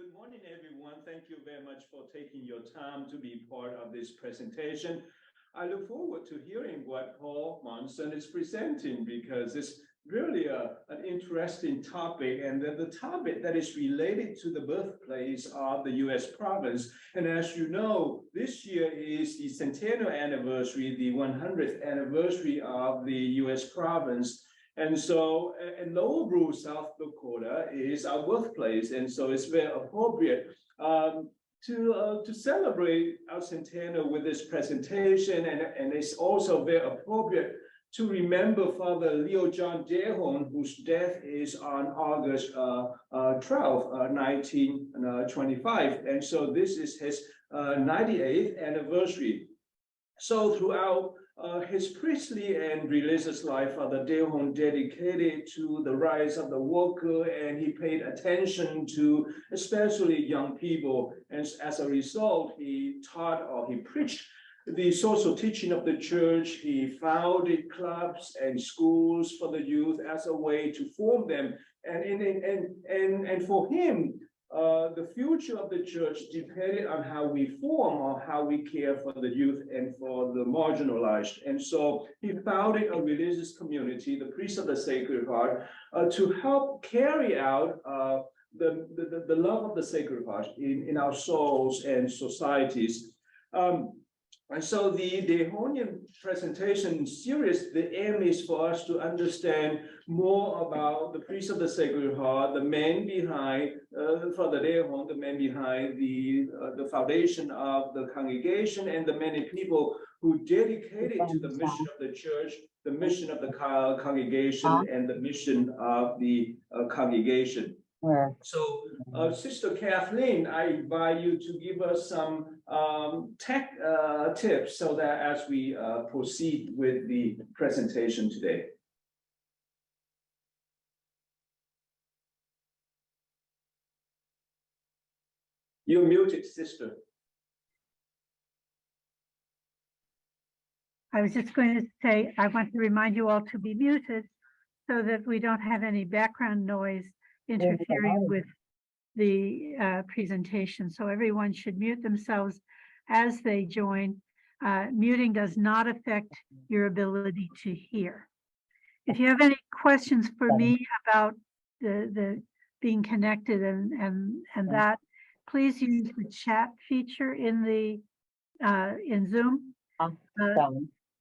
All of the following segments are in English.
Good morning, everyone. Thank you very much for taking your time to be part of this presentation. I look forward to hearing what Paul Monson is presenting because it's really an interesting topic, and the topic that is related to the birthplace of the U.S. province. And as you know, this year is the centennial anniversary, the 100th anniversary of the U.S. province. And so, and Lower Bruce, South Dakota is our birthplace, and so it's very appropriate to celebrate our centennial with this presentation, and it's also very appropriate to remember Father Leo John Dehon, whose death is on August 12, 1925, and so this is his 98th anniversary. So throughout his priestly and religious life, Father Dehon dedicated to the rights of the worker, and he paid attention to especially young people. And as a result, he taught or he preached the social teaching of the church. He founded clubs and schools for the youth as a way to form them. And for him, the future of the church depended on how we form or how we care for the youth and for the marginalized. And so he founded a religious community, the Priests of the Sacred Heart, to help carry out the love of the Sacred Heart in our souls and societies. And so the Dehonian presentation series, the aim is for us to understand more about the Priests of the Sacred Heart, the man behind Father Dehon, the man behind the foundation of the congregation, and the many people who dedicated to the mission of the church, the mission of the congregation, and the mission of the congregation. So, Sister Kathleen, I invite you to give us some tech tips so that as we proceed with the presentation today. You're muted, Sister. I was just going to say, I want to remind you all to be muted so that we don't have any background noise interfering with the presentation. So everyone should mute themselves as they join. Muting does not affect your ability to hear. If you have any questions for me about the being connected and that, please use the chat feature in the in Zoom.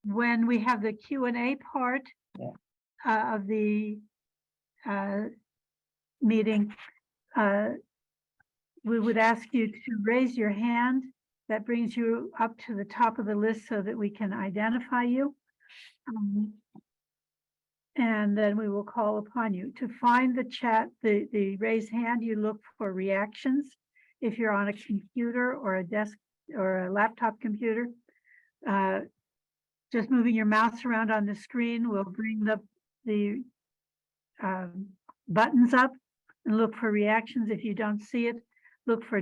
When we have the Q&A part of the meeting, we would ask you to raise your hand. That brings you up to the top of the list so that we can identify you. And then we will call upon you. To find the chat, the raised hand, you look for reactions. If you're on a computer or a desk or a laptop computer, just moving your mouse around on the screen will bring the buttons up and look for reactions. If you don't see it, look for ...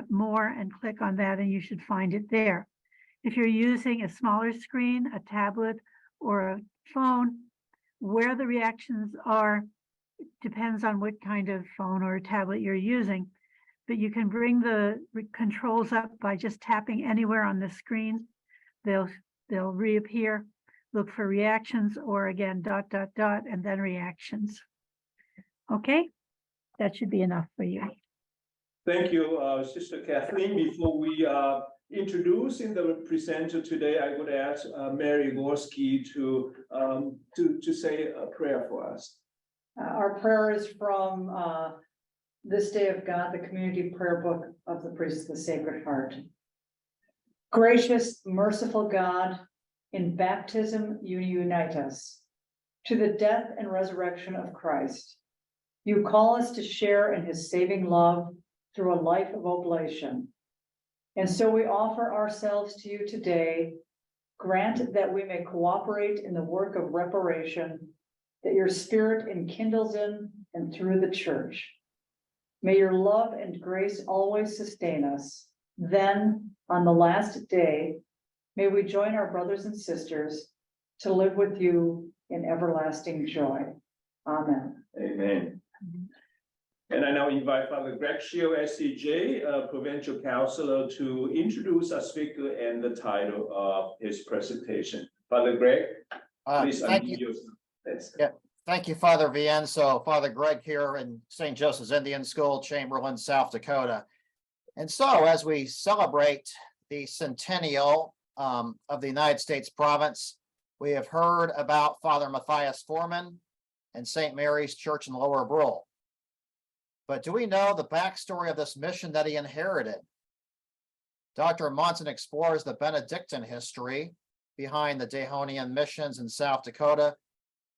more and click on that, and you should find it there. If you're using a smaller screen, a tablet, or a phone, where the reactions are depends on what kind of phone or tablet you're using. But you can bring the controls up by just tapping anywhere on the screen. They'll reappear. Look for reactions, or again, ... and then reactions. Okay, that should be enough for you. Thank you, Sister Kathleen. Before we introducing the presenter today, I would ask Mary Gorski to say a prayer for us. Our prayer is from This Day of God, the community prayer book of the Priests of the Sacred Heart. Gracious, merciful God, in baptism you unite us to the death and resurrection of Christ. You call us to share in his saving love through a life of oblation. And so we offer ourselves to you today. Grant that we may cooperate in the work of reparation that your Spirit enkindles in and through the church. May your love and grace always sustain us. Then, on the last day, may we join our brothers and sisters to live with you in everlasting joy. Amen. Amen. And I now invite Father Greg Shield, SCJ, Provincial Counselor, to introduce our speaker and the title of his presentation. Father Greg, please unmute yourself. Thanks. Yeah, thank you, Father Vienne. So Father Greg here in St. Joseph's Indian School, Chamberlain, South Dakota. And so as we celebrate the centennial of the United States province, we have heard about Father Matthias Foreman and St. Mary's Church in Lower Brule. But do we know the backstory of this mission that he inherited? Dr. Monson explores the Benedictine history behind the Dehonian missions in South Dakota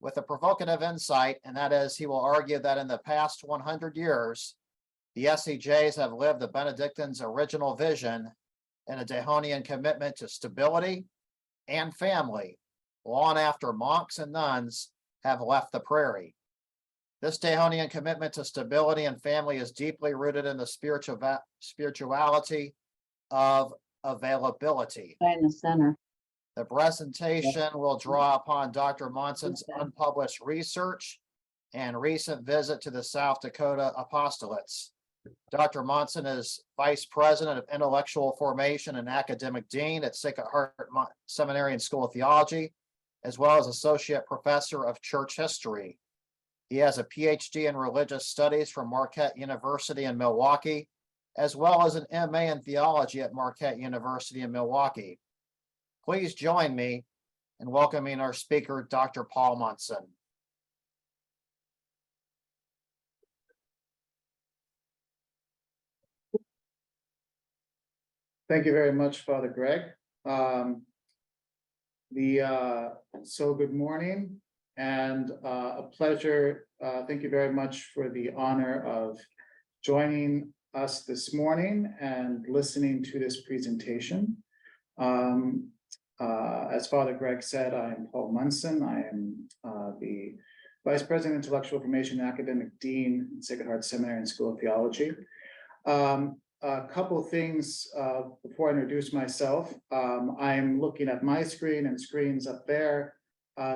with a provocative insight, and that is he will argue that in the past 100 years, the SCJs have lived the Benedictines' original vision and a Dehonian commitment to stability and family long after monks and nuns have left the prairie. This Dehonian commitment to stability and family is deeply rooted in the spirituality of availability. In the center. The presentation will draw upon Dr. Monson's unpublished research and recent visit to the South Dakota apostolates. Dr. Monson is Vice President of Intellectual Formation and Academic Dean at Sacred Heart Seminary and School of Theology, as well as Associate Professor of Church History. He has a PhD in Religious Studies from Marquette University in Milwaukee, as well as an MA in Theology at Marquette University in Milwaukee. Please join me in welcoming our speaker, Dr. Paul Monson. Thank you very much, Father Greg. So good morning and a pleasure. Thank you very much for the honor of joining us this morning and listening to this presentation. As Father Greg said, I'm Paul Monson. I am the Vice President, Intellectual Formation and Academic Dean at Sacred Heart Seminary and School of Theology. A couple of things before I introduce myself. I'm looking at my screen and screens up there.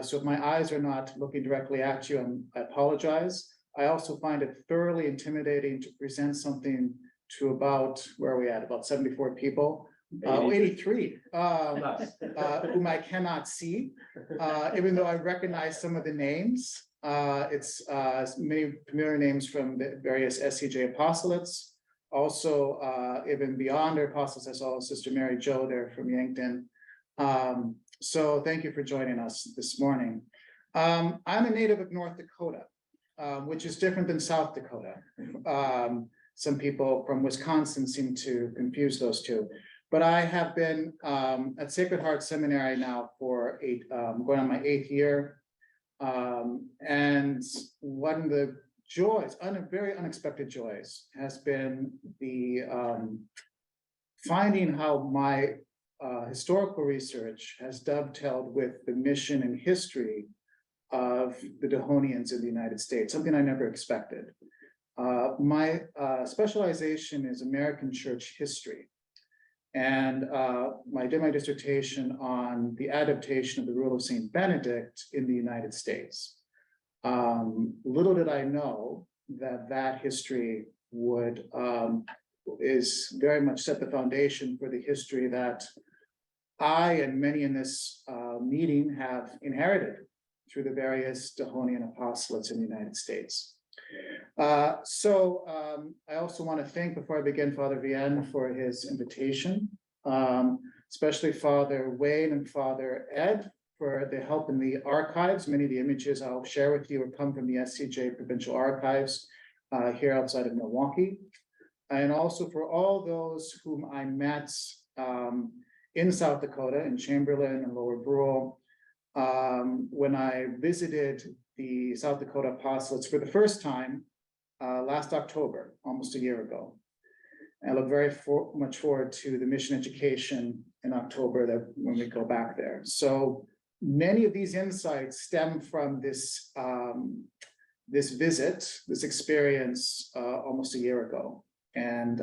So if my eyes are not looking directly at you, I apologize. I also find it thoroughly intimidating to present something to about, where are we at? About 74 people. 83 whom I cannot see, even though I recognize some of the names. It's many familiar names from the various SCJ apostolates. Also, even beyond our apostles, I saw Sister Mary Jo there from Yankton. So thank you for joining us this morning. I'm a native of North Dakota, which is different than South Dakota. Some people from Wisconsin seem to confuse those two. But I have been at Sacred Heart Seminary now for going on my 8th year. And one of the joys, very unexpected joys, has been the finding how my historical research has dovetailed with the mission and history of the Dehonians in the United States, something I never expected. My specialization is American church history. And I did my dissertation on the adaptation of the rule of St. Benedict in the United States. Little did I know that history is very much set the foundation for the history that I and many in this meeting have inherited through the various Dehonian apostolates in the United States. I also want to thank, before I begin, Father Vienne for his invitation, especially Father Wayne and Father Ed for the help in the archives. Many of the images I'll share with you have come from the SCJ Provincial Archives here outside of Milwaukee. And also for all those whom I met in South Dakota, in Chamberlain and Lower Brule, when I visited the South Dakota apostolates for the first time last October, almost a year ago. And I look very much forward to the mission education in October when we go back there. So many of these insights stem from this visit, this experience almost a year ago. And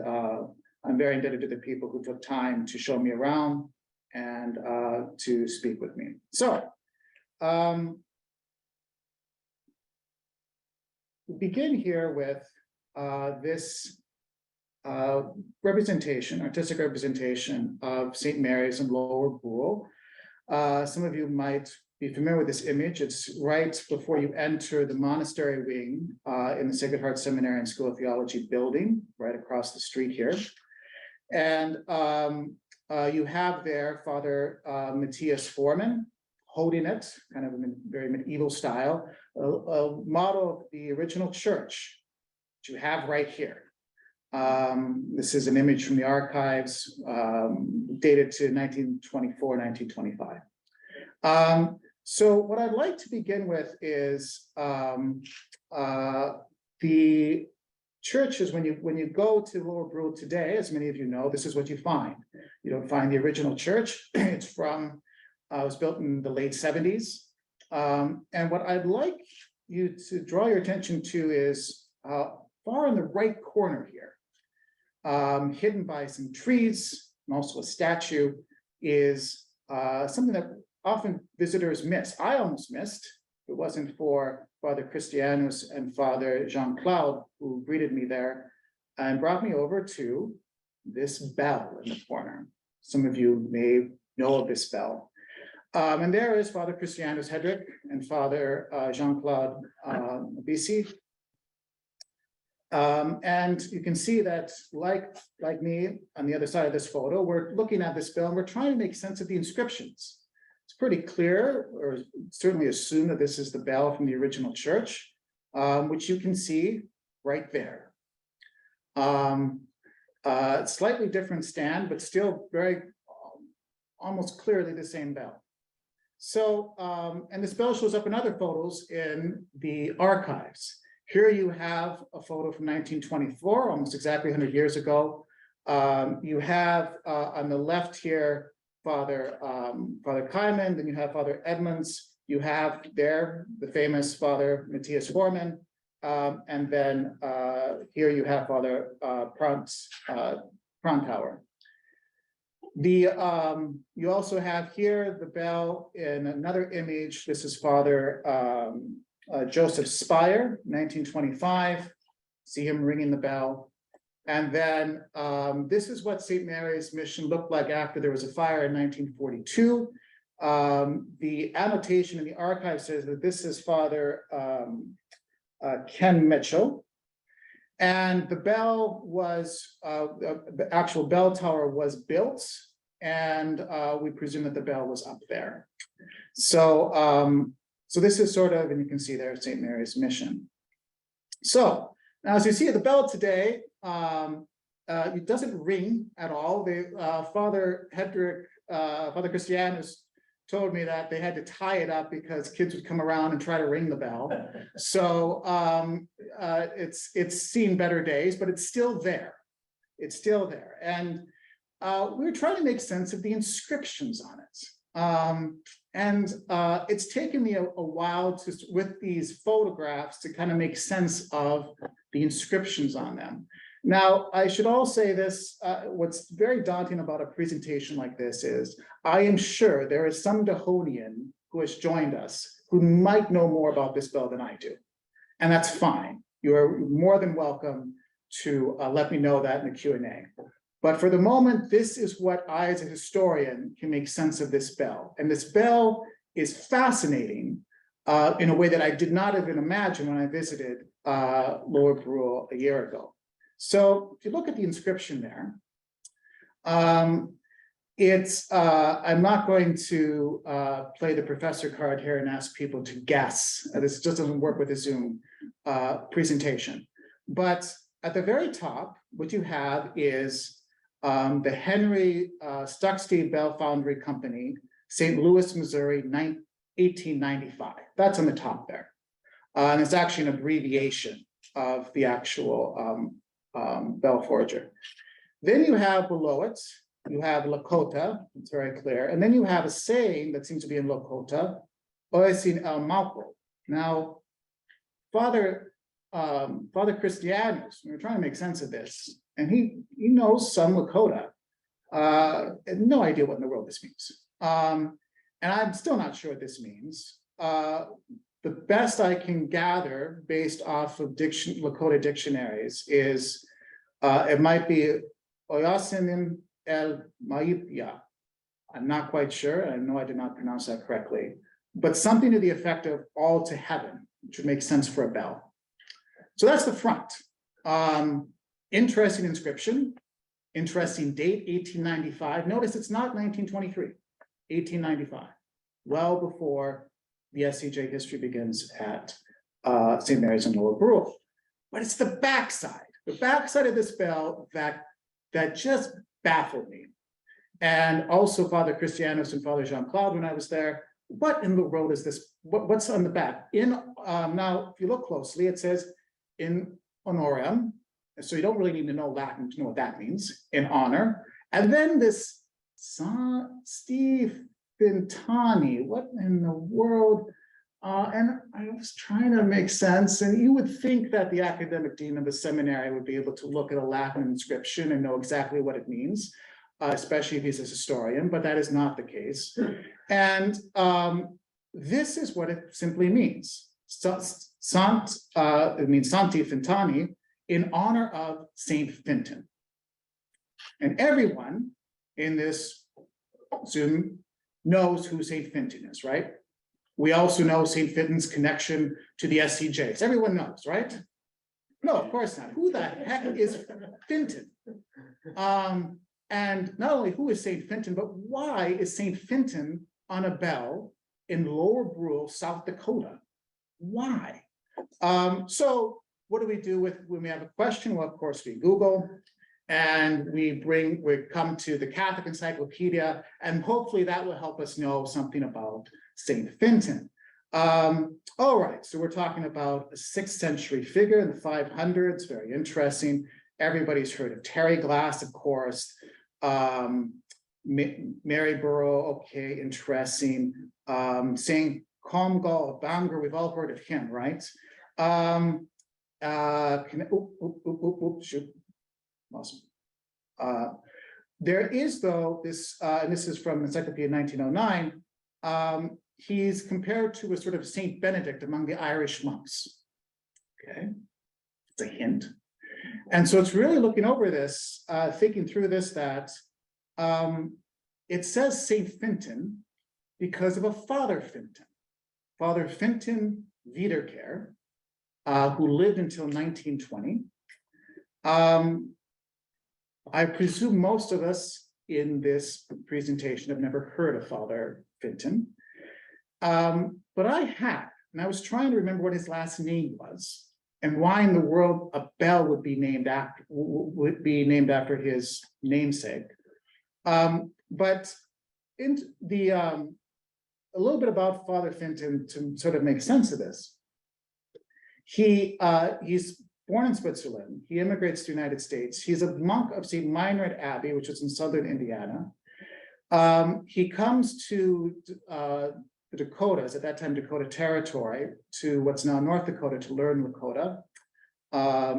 I'm very indebted to the people who took time to show me around and to speak with me. So we begin here with this artistic representation of St. Mary's in Lower Brule. Some of you might be familiar with this image. It's right before you enter the monastery wing in the Sacred Heart Seminary and School of Theology building, right across the street here. And you have there Father Matthias Foreman holding it, kind of in a very medieval style, a model of the original church, which you have right here. This is an image from the archives dated to 1924, 1925. So what I'd like to begin with is the churches, when you go to Lower Brule today, as many of you know, this is what you find. You don't find the original church. It's from, it was built in the late 70s. And what I'd like you to draw your attention to is far in the right corner here, hidden by some trees and also a statue, is something that often visitors miss. I almost missed. If it wasn't for Father Christianus and Father Jean-Claude, who greeted me there and brought me over to this bell in the corner. Some of you may know of this bell. And there is Father Christianus Hedrick and Father Jean-Claude Bisi. And you can see that, like me on the other side of this photo, we're looking at this bell and we're trying to make sense of the inscriptions. It's pretty clear, or certainly assume that this is the bell from the original church, which you can see right there. Slightly different stand, but still very almost clearly the same bell. So, and this bell shows up in other photos in the archives. Here you have a photo from 1924, almost exactly 100 years ago. You have on the left here, Father Kaiman, then you have Father Edmonds, you have there the famous Father Matthias Foreman, and then here you have Father Prontauer. You also have here the bell in another image. This is Father Joseph Spire, 1925. See him ringing the bell. And then this is what St. Mary's mission looked like after there was a fire in 1942. The annotation in the archive says that this is Father Ken Mitchell. And the bell was, the actual bell tower was built, and we presume that the bell was up there. So, so this is sort of, and you can see there St. Mary's mission. So now, as you see, the bell today, it doesn't ring at all. Father Hedrick, Father Christianus told me that they had to tie it up because kids would come around and try to ring the bell. So it's seen better days, but it's still there. It's still there. And we were trying to make sense of the inscriptions on it. It's taken me a while with these photographs to kind of make sense of the inscriptions on them. Now, I should all say this, what's very daunting about a presentation like this is, I am sure there is some Dehonian who has joined us who might know more about this bell than I do. And that's fine. You are more than welcome to let me know that in the Q&A. But for the moment, this is what I, as a historian, can make sense of this bell. And this bell is fascinating in a way that I did not even imagine when I visited Lower Brule a year ago. So if you look at the inscription there, I'm not going to play the professor card here and ask people to guess. This just doesn't work with the Zoom presentation. But at the very top, what you have is the Henry Stuckstein Bell Foundry Company, St. Louis, Missouri, 1895. That's on the top there. And it's actually an abbreviation of the actual bell forger. Then you have below it, you have Lakota, it's very clear. And then you have a saying that seems to be in Lakota, Oisin El Malco. Now, Father Christianus, we were trying to make sense of this, and he knows some Lakota, no idea what in the world this means. And I'm still not sure what this means. the best I can gather based off of Lakota dictionaries is it might be Oyasinim El Maipia. I'm not quite sure. I know I did not pronounce that correctly, but something to the effect of all to heaven, which would make sense for a bell. So that's the front. Interesting inscription, interesting date, 1895. Notice it's not 1923, 1895, well before the SCJ history begins at St. Mary's in Lower Brule. But it's the backside of this bell that just baffled me. And also Father Christianus and Father Jean-Claude, when I was there, what in the world is this? What's on the back? Now, if you look closely, it says in honorem. So you don't really need to know Latin to know what that means, in honor. And then this Steve Fintani, what in the world? And I was trying to make sense, and you would think that the academic dean of the seminary would be able to look at a Latin inscription and know exactly what it means, especially if he's a historian, but that is not the case. And this is what it simply means. It means Santi Fintani, in honor of Saint Fintan. And everyone in this Zoom knows who Saint Fintan is, right? We also know Saint Fintan's connection to the SCJs. Everyone knows, right? No, of course not. Who the heck is Fintan? And not only who is Saint Fintan, but why is Saint Fintan on a bell in Lower Brule, South Dakota? Why? So what do we do when we have a question? Well, of course, we Google and we come to the Catholic Encyclopedia, and hopefully that will help us know something about Saint Fintan. All right, so we're talking about a 6th century figure in the 500s, very interesting. Everybody's heard of Terry Glass, of course. Maryborough, okay, interesting. Saint Comgall Bangor, we've all heard of him, right? Shoot. Awesome. There is, though, this, and this is from Encyclopedia 1909, he's compared to a sort of Saint Benedict among the Irish monks. Okay, it's a hint. And so it's really looking over this, thinking through this, that it says Saint Fintan because of a Father Fintan. Father Fintan Wiederkehr, who lived until 1920. I presume most of us in this presentation have never heard of Father Fintan, but I have, and I was trying to remember what his last name was and why in the world a bell would be named after his namesake. But in the a little bit about Father Fintan to sort of make sense of this. He's born in Switzerland. He immigrates to the United States. He's a monk of St. Meinrad Abbey, which is in southern Indiana. He comes to the Dakotas, at that time Dakota Territory, to what's now North Dakota, to learn Lakota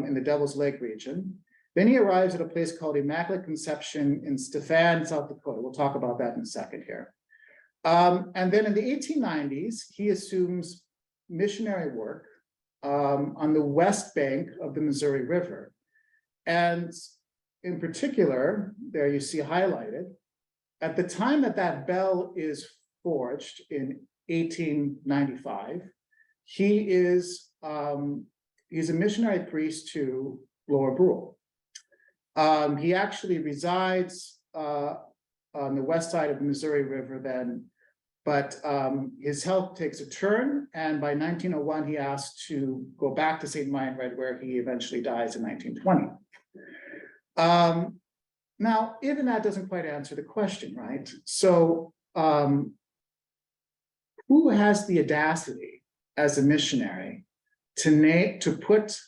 in the Devil's Lake region. Then he arrives at a place called Immaculate Conception in Stephan, South Dakota. We'll talk about that in a second here. And then in the 1890s, he assumes missionary work on the west bank of the Missouri River. And in particular, there you see highlighted, at the time that that bell is forged in 1895, he's a missionary priest to Lower Brule. He actually resides on the west side of the Missouri River then, but his health takes a turn, and by 1901, he asked to go back to St. Meinrad, where he eventually dies in 1920. Now, even that doesn't quite answer the question, right? So who has the audacity as a missionary to put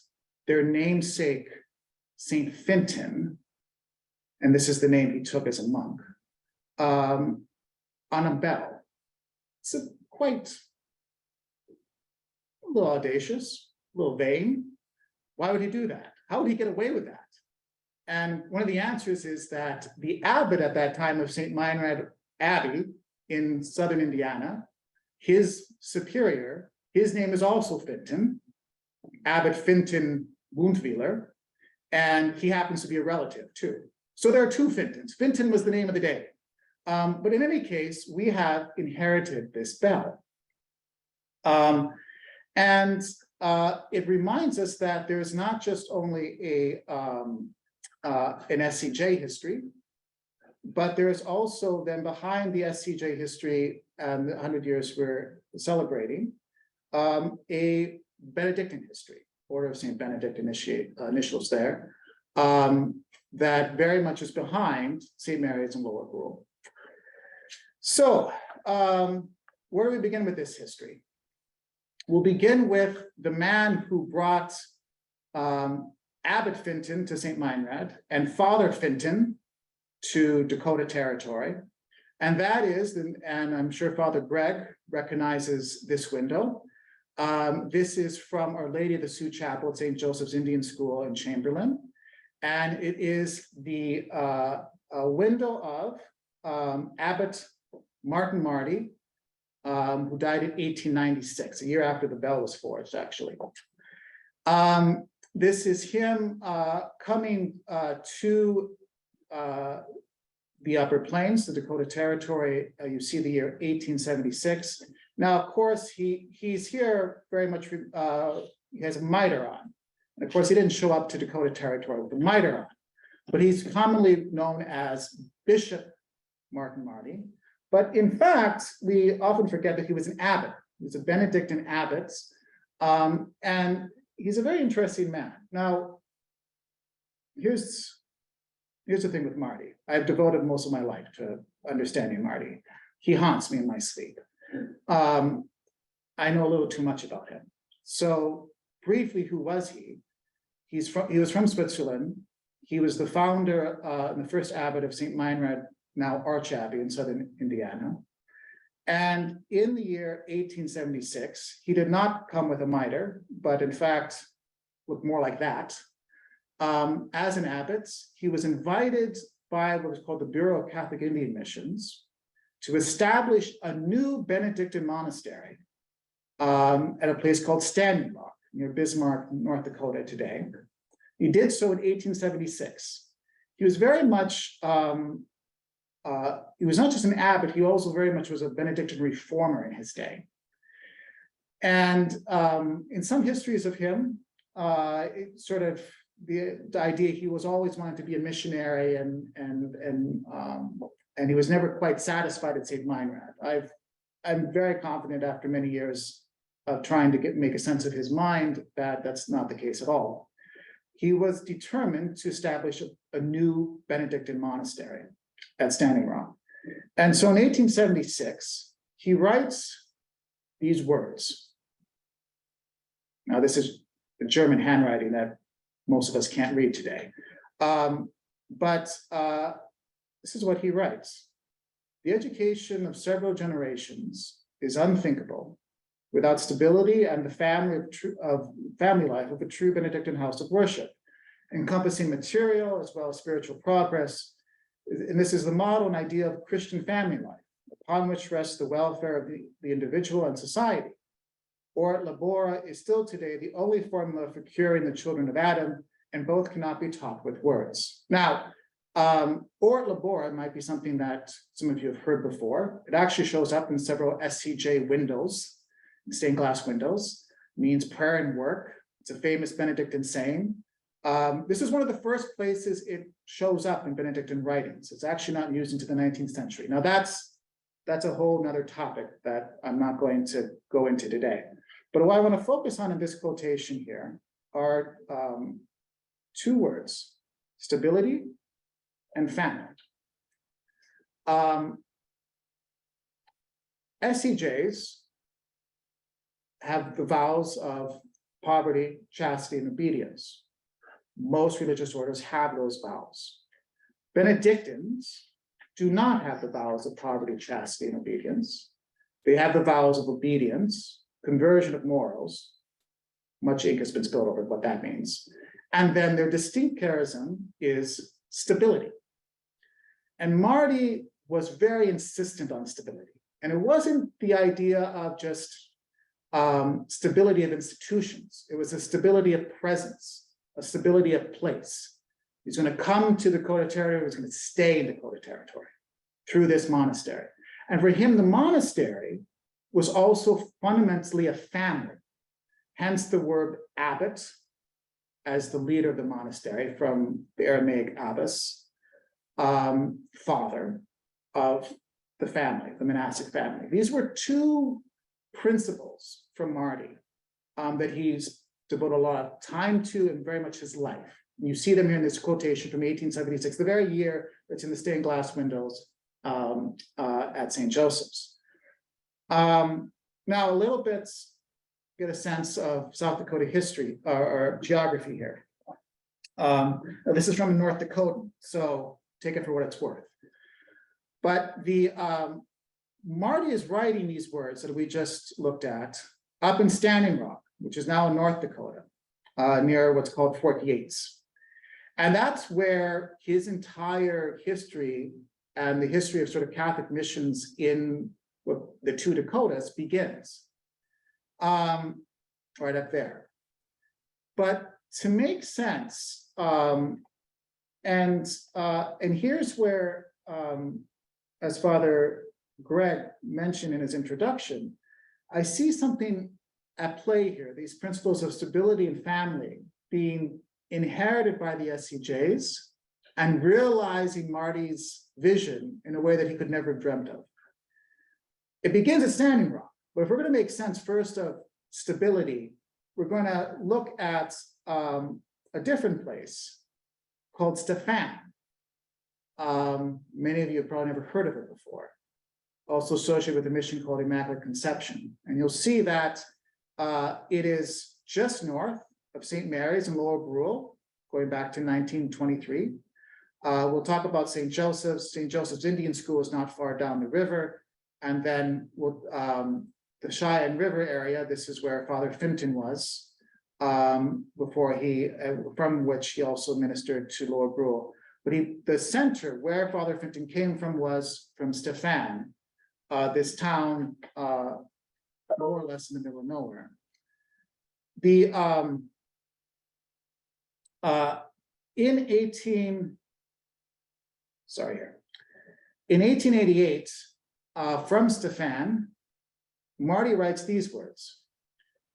their namesake, St. Fintan, and this is the name he took as a monk, on a bell? It's quite a little audacious, a little vain. Why would he do that? How would he get away with that? And one of the answers is that the abbot at that time of St. Meinrad Abbey in southern Indiana, his superior, His name is also Fintan, Abbot Fintan Wundweiler, and he happens to be a relative too. So there are two Fintans. Fintan was the name of the day. But in any case, we have inherited this bell. And it reminds us that there's not just only an SCJ history, but there's also then behind the SCJ history and the 100 years we're celebrating, a Benedictine history, Order of St. Benedict initials there, that very much is behind St. Mary's and Lower Rule. So where do we begin with this history? We'll begin with the man who brought Abbot Fintan to St. Meinrad and Father Fintan to Dakota Territory. And that is, and I'm sure Father Greg recognizes this window. This is from Our Lady of the Sioux Chapel at St. Joseph's Indian School in Chamberlain. And it is the window of Abbot Martin Marty, who died in 1896, a year after the bell was forged, actually. This is him coming to the Upper Plains, the Dakota Territory. You see the year 1876. Now, of course, he's here very much, he has a mitre on. And of course, he didn't show up to Dakota Territory with a mitre on, but he's commonly known as Bishop Martin Marty. But in fact, we often forget that he was an abbot. He was a Benedictine abbot, and he's a very interesting man. Now, here's the thing with Marty. I've devoted most of my life to understanding Marty. He haunts me in my sleep. I know a little too much about him. So briefly, who was he? He was from Switzerland. He was the founder and the first abbot of St. Meinrad, now Archabbey in southern Indiana. And in the year 1876, he did not come with a mitre, but in fact, looked more like that. As an abbot, he was invited by what was called the Bureau of Catholic Indian Missions to establish a new Benedictine monastery at a place called Standing Rock near Bismarck, North Dakota today. He did so in 1876. He was very much, he was not just an abbot, he also very much was a Benedictine reformer in his day. And in some histories of him, it sort of the idea he was always wanting to be a missionary and he was never quite satisfied at St. Meinrad. I'm very confident after many years of trying to make a sense of his mind that that's not the case at all. He was determined to establish a new Benedictine monastery at Standing Rock. And so in 1876, he writes these words. Now, this is the German handwriting that most of us can't read today. But this is what he writes. The education of several generations is unthinkable without stability and the family life of a true Benedictine house of worship, encompassing material as well as spiritual progress. And this is the model and idea of Christian family life, upon which rests the welfare of the individual and society. Or labora is still today the only formula for curing the children of Adam, and both cannot be taught with words. Now, or labora might be something that some of you have heard before. It actually shows up in several SCJ windows, stained glass windows, means prayer and work. It's a famous Benedictine saying. This is one of the first places it shows up in Benedictine writings. It's actually not used into the 19th century. Now that's a whole nother topic that I'm not going to go into today. But what I want to focus on in this quotation here are two words, stability and family. SCJs have the vows of poverty, chastity, and obedience. Most religious orders have those vows. Benedictines do not have the vows of poverty, chastity, and obedience. They have the vows of obedience, conversion of morals. Much ink has been spilled over what that means. And then their distinct charism is stability. And Marty was very insistent on stability. And it wasn't the idea of just stability of institutions. It was a stability of presence, a stability of place. He's going to come to Dakota territory, he's going to stay in Dakota territory through this monastery. And for him, the monastery was also fundamentally a family, hence the word abbot as the leader of the monastery from the Aramaic abbas, father of the family, the monastic family. These were two principles from Marty that he's devoted a lot of time to and very much his life. And you see them here in this quotation from 1876, the very year that's in the stained glass windows at St. Joseph's. Now, a little bit, get a sense of South Dakota history or geography here. This is from North Dakota, so take it for what it's worth. But the Marty is writing these words that we just looked at up in Standing Rock, which is now in North Dakota, near what's called Fort Yates. And that's where his entire history and the history of sort of Catholic missions in the two Dakotas begins, right up there. But to make sense, and here's where, as Father Greg mentioned in his introduction, I see something at play here, these principles of stability and family being inherited by the SCJs and realizing Marty's vision in a way that he could never have dreamt of. It begins at Standing Rock, but if we're going to make sense first of stability, we're going to look at a different place called Stephan. Many of you have probably never heard of it before. Also associated with a mission called Immaculate Conception. And you'll see that it is just north of St. Mary's in Lower Brule, going back to 1923. We'll talk about St. Joseph's. St. Joseph's Indian School is not far down the river. And then the Cheyenne River area, this is where Father Finton was, before he, from which he also ministered to Lower Brule. But the center where Father Finton came from was from Stephan, this town more or less in the middle of nowhere. In 1888, from Stephan, Marty writes these words: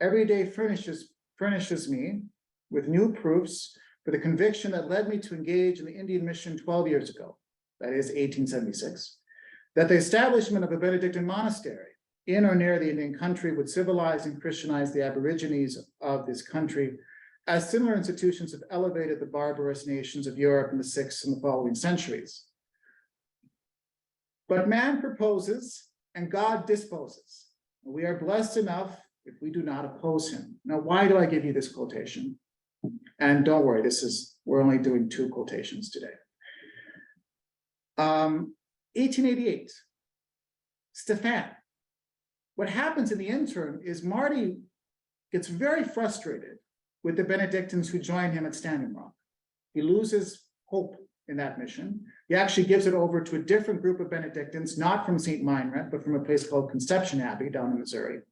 "Every day furnishes me with new proofs for the conviction that led me to engage in the Indian mission 12 years ago, that is 1876, that the establishment of a Benedictine monastery in or near the Indian country would civilize and Christianize the aborigines of this country, as similar institutions have elevated the barbarous nations of Europe in the 6th and the following centuries. But man proposes and God disposes. We are blessed enough if we do not oppose him." Now, why do I give you this quotation? And don't worry, we're only doing 2 quotations today. 1888, Stephan. What happens in the interim is Marty gets very frustrated with the Benedictines who join him at Standing Rock. He loses hope in that mission. He actually gives it over to a different group of Benedictines, not from St. Meinrad, but from a place called Conception Abbey down in Missouri.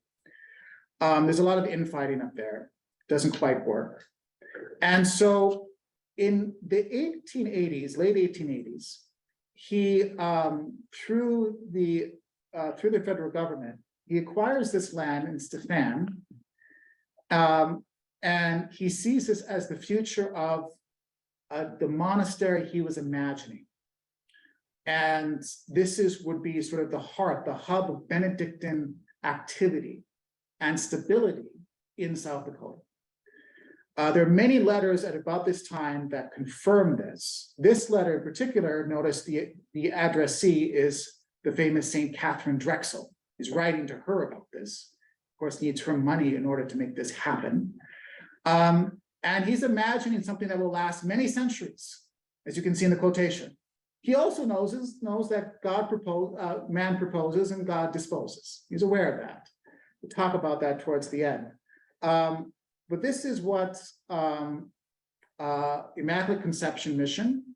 There's a lot of infighting up there. Doesn't quite work. And so in the 1880s, late 1880s, he, through the federal government, he acquires this land in Stephan, and he sees this as the future of the monastery he was imagining. And this would be sort of the heart, the hub of Benedictine activity and stability in South Dakota. There are many letters at about this time that confirm this. This letter in particular, notice the addressee is the famous St. Catherine Drexel. He's writing to her about this. Of course, needs her money in order to make this happen. And he's imagining something that will last many centuries, as you can see in the quotation. He also knows that man proposes and God disposes. He's aware of that. We'll talk about that towards the end. But this is what Immaculate Conception Mission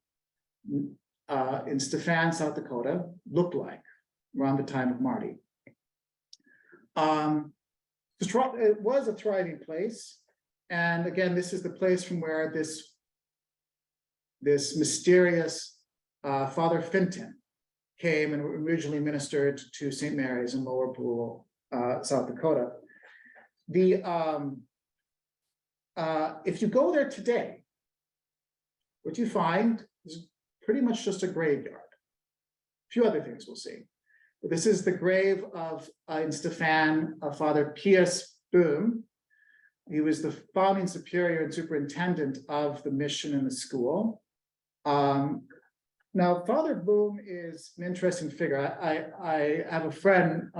in Stephan, South Dakota looked like around the time of Marty. It was a thriving place. And again, this is the place from where this mysterious Father Finton came and originally ministered to St. Mary's in Lower Pool, South Dakota. If you go there today, what you find is pretty much just a graveyard. A few other things we'll see. But this is the grave of in Stefan, Father Pius Boom. He was the founding superior and superintendent of the mission and the school. Now, Father Boom is an interesting figure. I have a friend,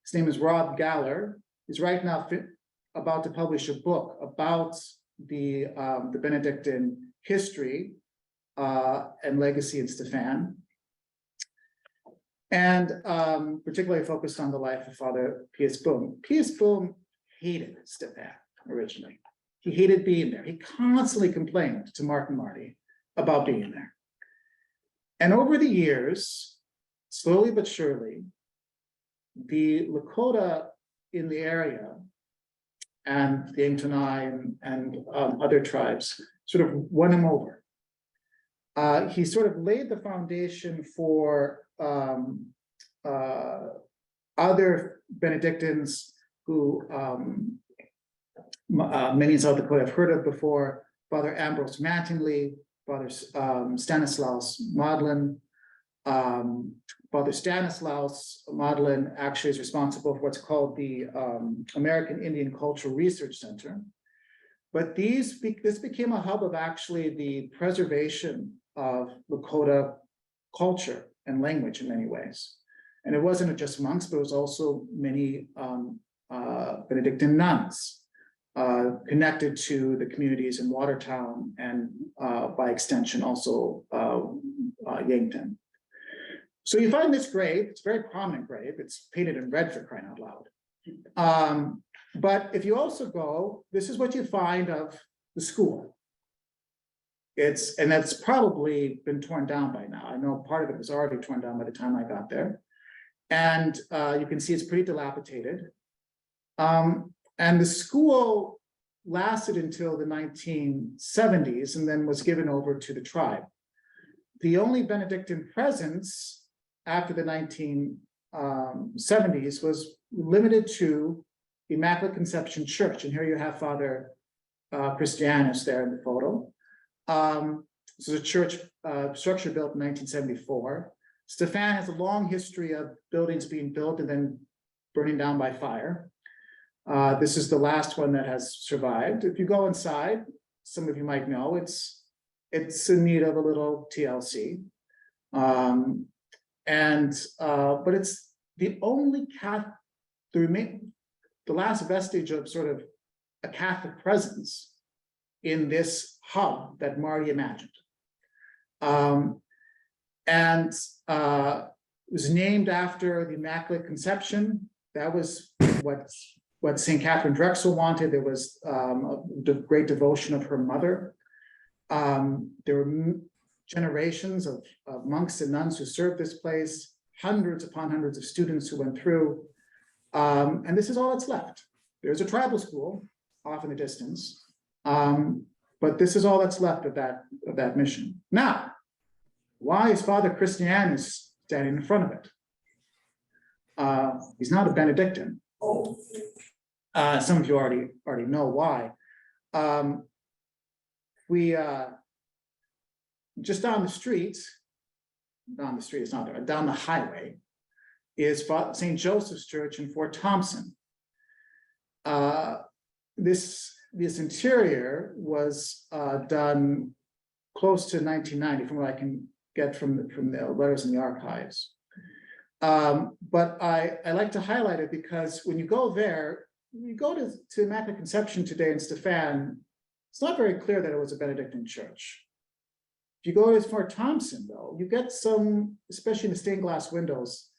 his name is Rob Galler. He's right now about to publish a book about the Benedictine history and legacy in Stefan. And particularly focused on the life of Father Pius Boom. Pius Boom hated Stefan originally. He hated being there. He constantly complained to Martin Marty about being there. And over the years, slowly but surely, the Lakota in the area and the Yanktonai and other tribes sort of won him over. He sort of laid the foundation for other Benedictines who many in South Dakota have heard of before, Father Ambrose Mattingly, Father Stanislaus Maudlin. Father Stanislaus Maudlin actually is responsible for what's called the American Indian Cultural Research Center. But this became a hub of actually the preservation of Lakota culture and language in many ways. And it wasn't just monks, but it was also many Benedictine nuns connected to the communities in Watertown and by extension also Yankton. So you find this grave, it's a very prominent grave, it's painted in red for crying out loud. But if you also go, this is what you find of the school. And that's probably been torn down by now. I know part of it was already torn down by the time I got there. And you can see it's pretty dilapidated. And the school lasted until the 1970s and then was given over to the tribe. The only Benedictine presence after the 1970s was limited to Immaculate Conception Church. And here you have Father Christianus there in the photo. This is a church structure built in 1974. Stefan has a long history of buildings being built and then burning down by fire. This is the last one that has survived. If you go inside, some of you might know, it's in need of a little TLC. But it's the only the last vestige of sort of a Catholic presence in this hub that Marty imagined. It was named after the Immaculate Conception. That was what St. Catherine Drexel wanted. There was the great devotion of her mother. There were generations of monks and nuns who served this place, hundreds upon hundreds of students who went through. And this is all that's left. There's a tribal school off in the distance, but this is all that's left of that mission. Now, why is Father Christianus standing in front of it? He's not a Benedictine. Some of you already know why. We just down the street, down the highway, is St. Joseph's Church in Fort Thompson. This interior was done close to 1990, from what I can get from the letters in the archives. But I like to highlight it because when you go there, you go to Immaculate Conception today in Stefan, it's not very clear that it was a Benedictine church. If you go to Fort Thompson, though, you get some, especially in the stained glass windows,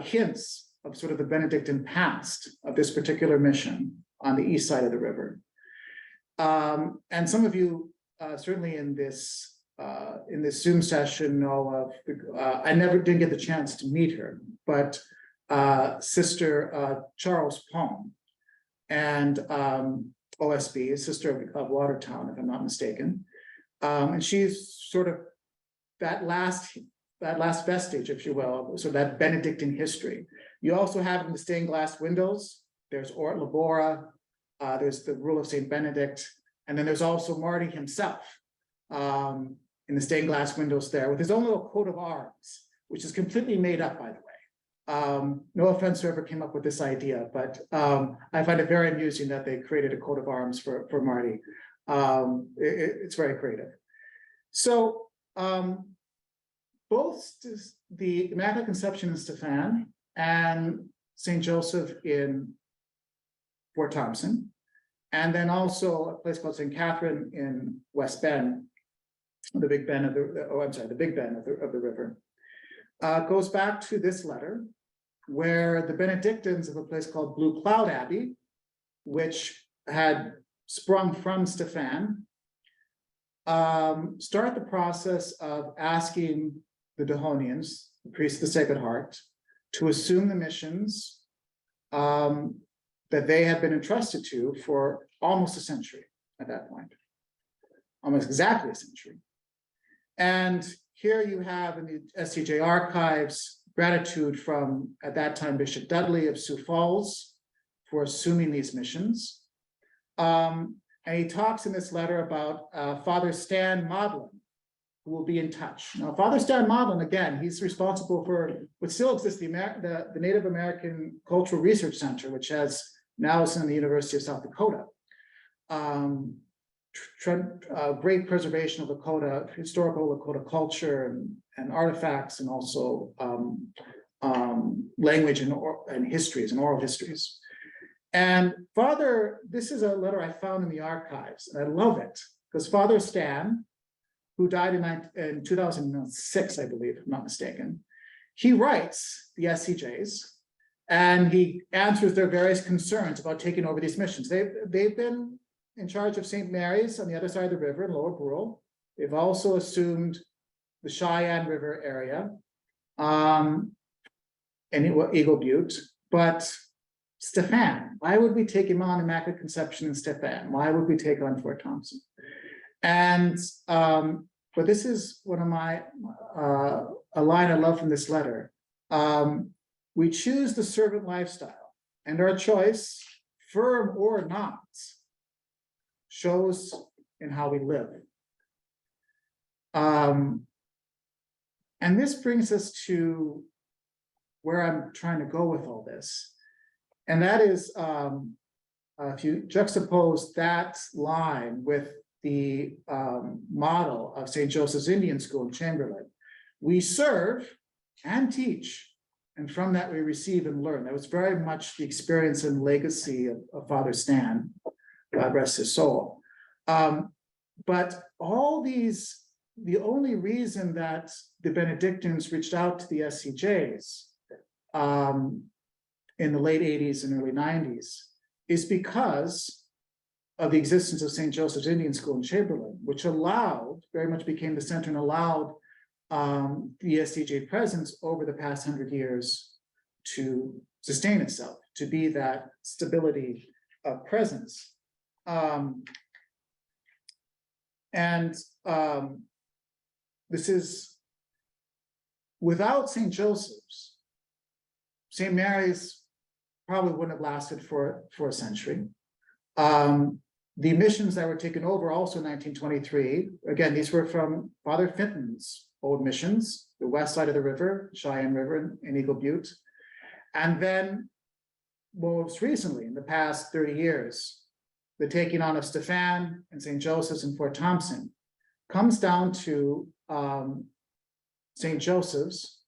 hints of sort of the Benedictine past of this particular mission on the east side of the river. And some of you, certainly in this Zoom session, know of, I didn't get the chance to meet her, but Sister Charles Palm. and OSB, a sister of Watertown, if I'm not mistaken. And she's sort of that last vestige, if you will, so that Benedictine history. You also have in the stained glass windows, there's Ort Labora, there's the Rule of Saint Benedict, and then there's also Marty himself in the stained glass windows there with his own little coat of arms, which is completely made up, by the way. No offense to whoever came up with this idea, but I find it very amusing that they created a coat of arms for Marty. It's very creative. So both the Immaculate Conception in Stephan and St. Joseph in Fort Thompson, and then also a place called St. Catherine in West Bend, the Big Bend of the Big Bend of the river, goes back to this letter, where the Benedictines of a place called Blue Cloud Abbey, which had sprung from Stephan, start the process of asking the Dehonians, the priests of the Sacred Heart, to assume the missions that they had been entrusted to for almost a century at that point, almost exactly a century. And here you have in the SCJ archives gratitude from, at that time, Bishop Dudley of Sioux Falls for assuming these missions. And he talks in this letter about Father Stan Maudlin, who will be in touch. Now, Father Stan Maudlin, again, he's responsible for what still exists, the Native American Cultural Research Center, which has now is in the University of South Dakota. Great preservation of Lakota, historical Lakota culture and artifacts, and also language and histories and oral histories. And Father, this is a letter I found in the archives, and I love it, because Father Stan, who died in 2006, I believe, if I'm not mistaken, he writes the SCJs, and he answers their various concerns about taking over these missions. They've been in charge of St. Mary's on the other side of the river in Lower Brule. They've also assumed the Cheyenne River area and Eagle Butte. But Stephan, why would we take him on Immaculate Conception in Stephan? Why would we take on Fort Thompson? And but this is one of my a line I love from this letter. We choose the servant lifestyle, and our choice, firm or not, shows in how we live. And this brings us to where I'm trying to go with all this. And that is, if you juxtapose that line with the model of St. Joseph's Indian School in Chamberlain, we serve and teach, and from that we receive and learn. That was very much the experience and legacy of Father Stan, God rest his soul. But all these, the only reason that the Benedictines reached out to the SCJs in the late 80s and early 90s is because of the existence of St. Joseph's Indian School in Chamberlain, which allowed, very much became the center and allowed the SCJ presence over the past 100 years to sustain itself, to be that stability of presence. This is, without St. Joseph's, St. Mary's probably wouldn't have lasted for a century. The missions that were taken over also in 1923, again, these were from Father Fenton's old missions, the west side of the river, Cheyenne River in Eagle Butte. And then most recently, in the past 30 years, the taking on of Stephan and St. Joseph's and Fort Thompson comes down to St. Joseph's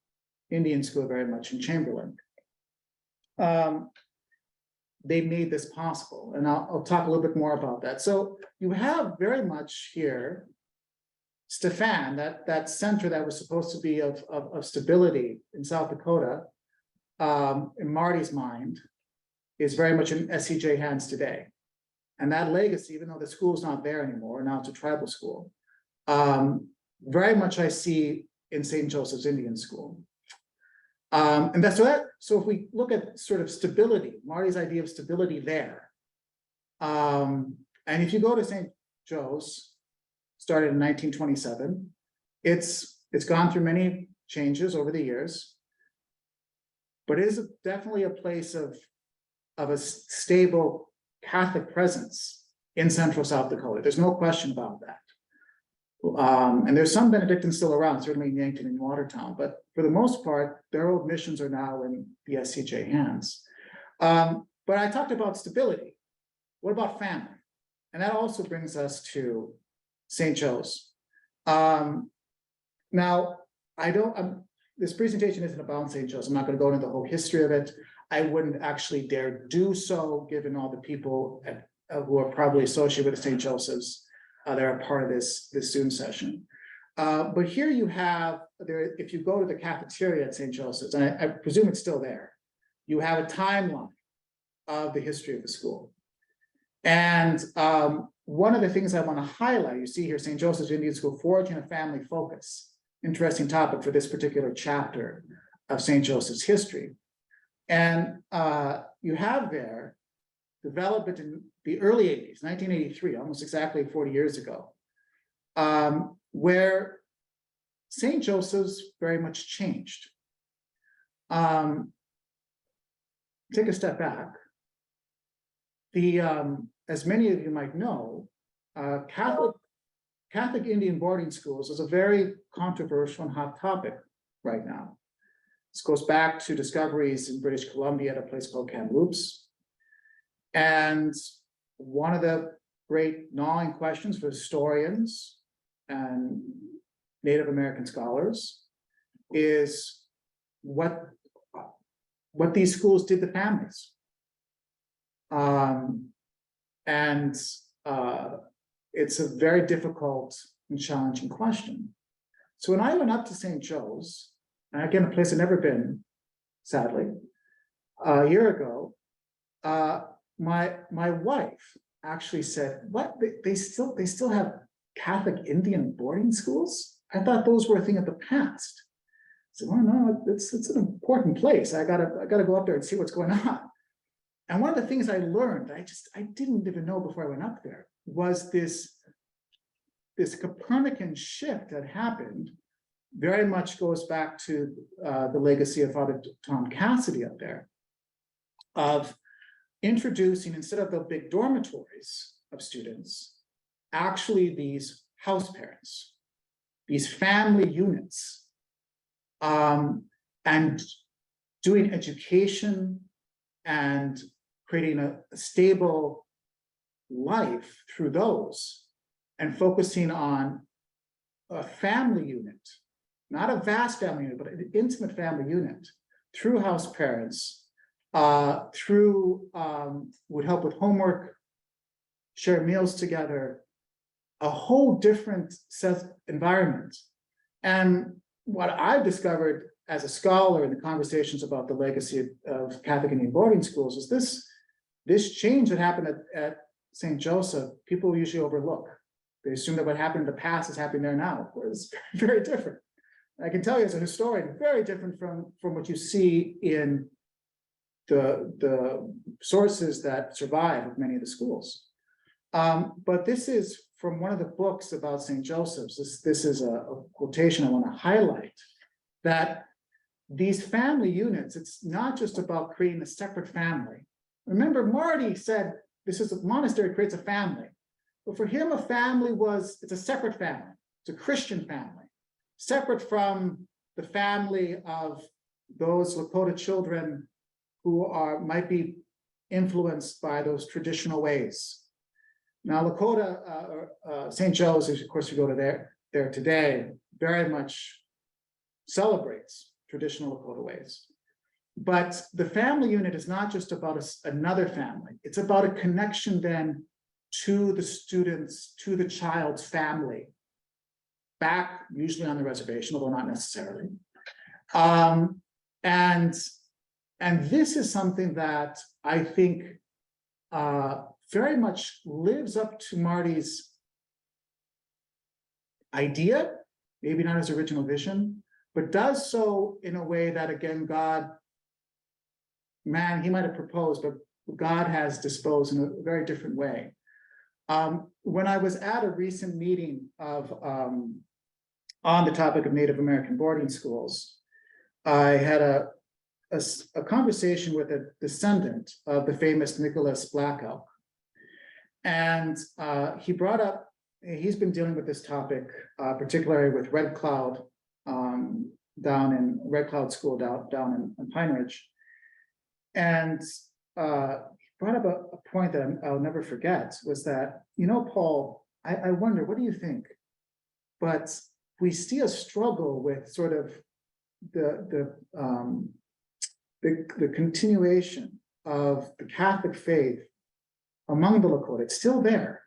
Indian School very much in Chamberlain. They made this possible, and I'll talk a little bit more about that. So you have very much here Stephan, that center that was supposed to be of stability in South Dakota, in Marty's mind, is very much in SCJ hands today. And that legacy, even though the school's not there anymore, now it's a tribal school, very much I see in St. Joseph's Indian School. And so if we look at sort of stability, Marty's idea of stability there, And if you go to St. Joe's, started in 1927, it's gone through many changes over the years, but it is definitely a place of a stable Catholic presence in central South Dakota. There's no question about that. And there's some Benedictines still around, certainly in Yankton and Watertown, but for the most part, their old missions are now in the SCJ hands. But I talked about stability. What about family? And that also brings us to St. Joe's. Now, this presentation isn't about St. Joe's. I'm not going to go into the whole history of it. I wouldn't actually dare do so, given all the people who are probably associated with St. Joseph's that are part of this Zoom session. But here you have, if you go to the cafeteria at St. Joseph's, and I presume it's still there, you have a timeline of the history of the school. And one of the things I want to highlight, you see here, St. Joseph's Indian School, Forging a Family Focus. Interesting topic for this particular chapter of St. Joseph's history. And you have there development in the early 80s, 1983, almost exactly 40 years ago, where St. Joseph's very much changed. Take a step back. As many of you might know, Catholic Indian boarding schools is a very controversial and hot topic right now. This goes back to discoveries in British Columbia at a place called Kamloops. And one of the great gnawing questions for historians and Native American scholars is what these schools did to families. It's a very difficult and challenging question. So when I went up to St. Joe's, and again, a place I've never been, sadly, a year ago, my wife actually said, "What? They still have Catholic Indian boarding schools? I thought those were a thing of the past." I said, "Well, no, it's an important place. I gotta go up there and see what's going on." And one of the things I learned, I didn't even know before I went up there, was this Copernican shift that happened. Very much goes back to the legacy of Father Tom Cassidy up there, of introducing, instead of the big dormitories of students, actually these house parents, these family units, and doing education and creating a stable life through those, and focusing on a family unit, not a vast family unit, but an intimate family unit, through house parents, would help with homework, share meals together, a whole different set environment. And what I've discovered as a scholar in the conversations about the legacy of Catholic Indian boarding schools is this change that happened at St. Joseph, people usually overlook. They assume that what happened in the past is happening there now, whereas it's very different. I can tell you as a historian, very different from what you see in the sources that survive of many of the schools. But this is from one of the books about St. Joseph's. This is a quotation I want to highlight, that these family units, it's not just about creating a separate family. Remember, Marty said, this is a monastery creates a family. But for him, a family it's a separate family. It's a Christian family, separate from the family of those Lakota children who might be influenced by those traditional ways. Now, Lakota, St. Joe's, of course, we go to there today, very much celebrates traditional Lakota ways. But the family unit is not just about another family. It's about a connection then to the students, to the child's family, back usually on the reservation, although not necessarily. And this is something that I think very much lives up to Marty's idea, maybe not his original vision, but does so in a way that, again, God, man, he might have proposed, but God has disposed in a very different way. When I was at a recent meeting of on the topic of Native American boarding schools, I had a conversation with a descendant of the famous Nicholas Black Elk. And he brought up, he's been dealing with this topic, particularly with Red Cloud, down in Red Cloud School down in Pine Ridge. And brought up a point that I'll never forget, was that, you know, Paul, I wonder, what do you think? But we see a struggle with sort of the continuation of the Catholic faith among the Lakota. It's still there.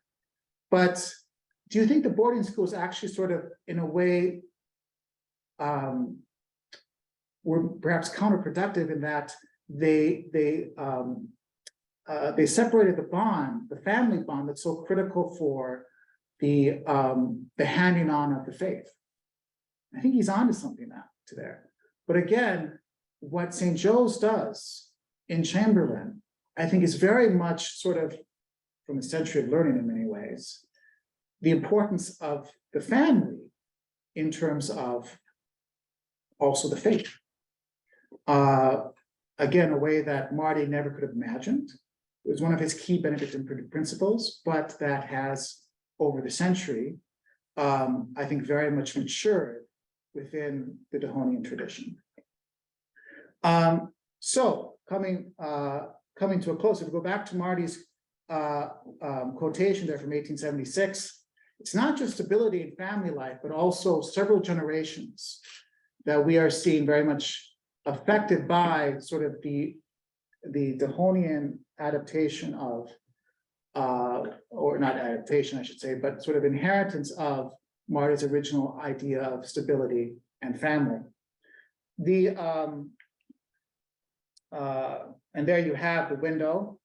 But do you think the boarding schools actually sort of, in a way, were perhaps counterproductive in that they separated the bond, the family bond that's so critical for the handing on of the faith? I think he's onto something to there. But again, what St. Joe's does in Chamberlain, I think is very much sort of, from a century of learning in many ways, the importance of the family in terms of also the faith. Again, a way that Marty never could have imagined. It was one of his key Benedictine principles, but that has, over the century, I think very much matured within the Dehonian tradition. So coming to a close, if we go back to Marty's quotation there from 1876, it's not just stability in family life, but also several generations that we are seeing very much affected by sort of the Dehonian adaptation of, or not adaptation, I should say, but sort of inheritance of Marty's original idea of stability and family. And there you have the window,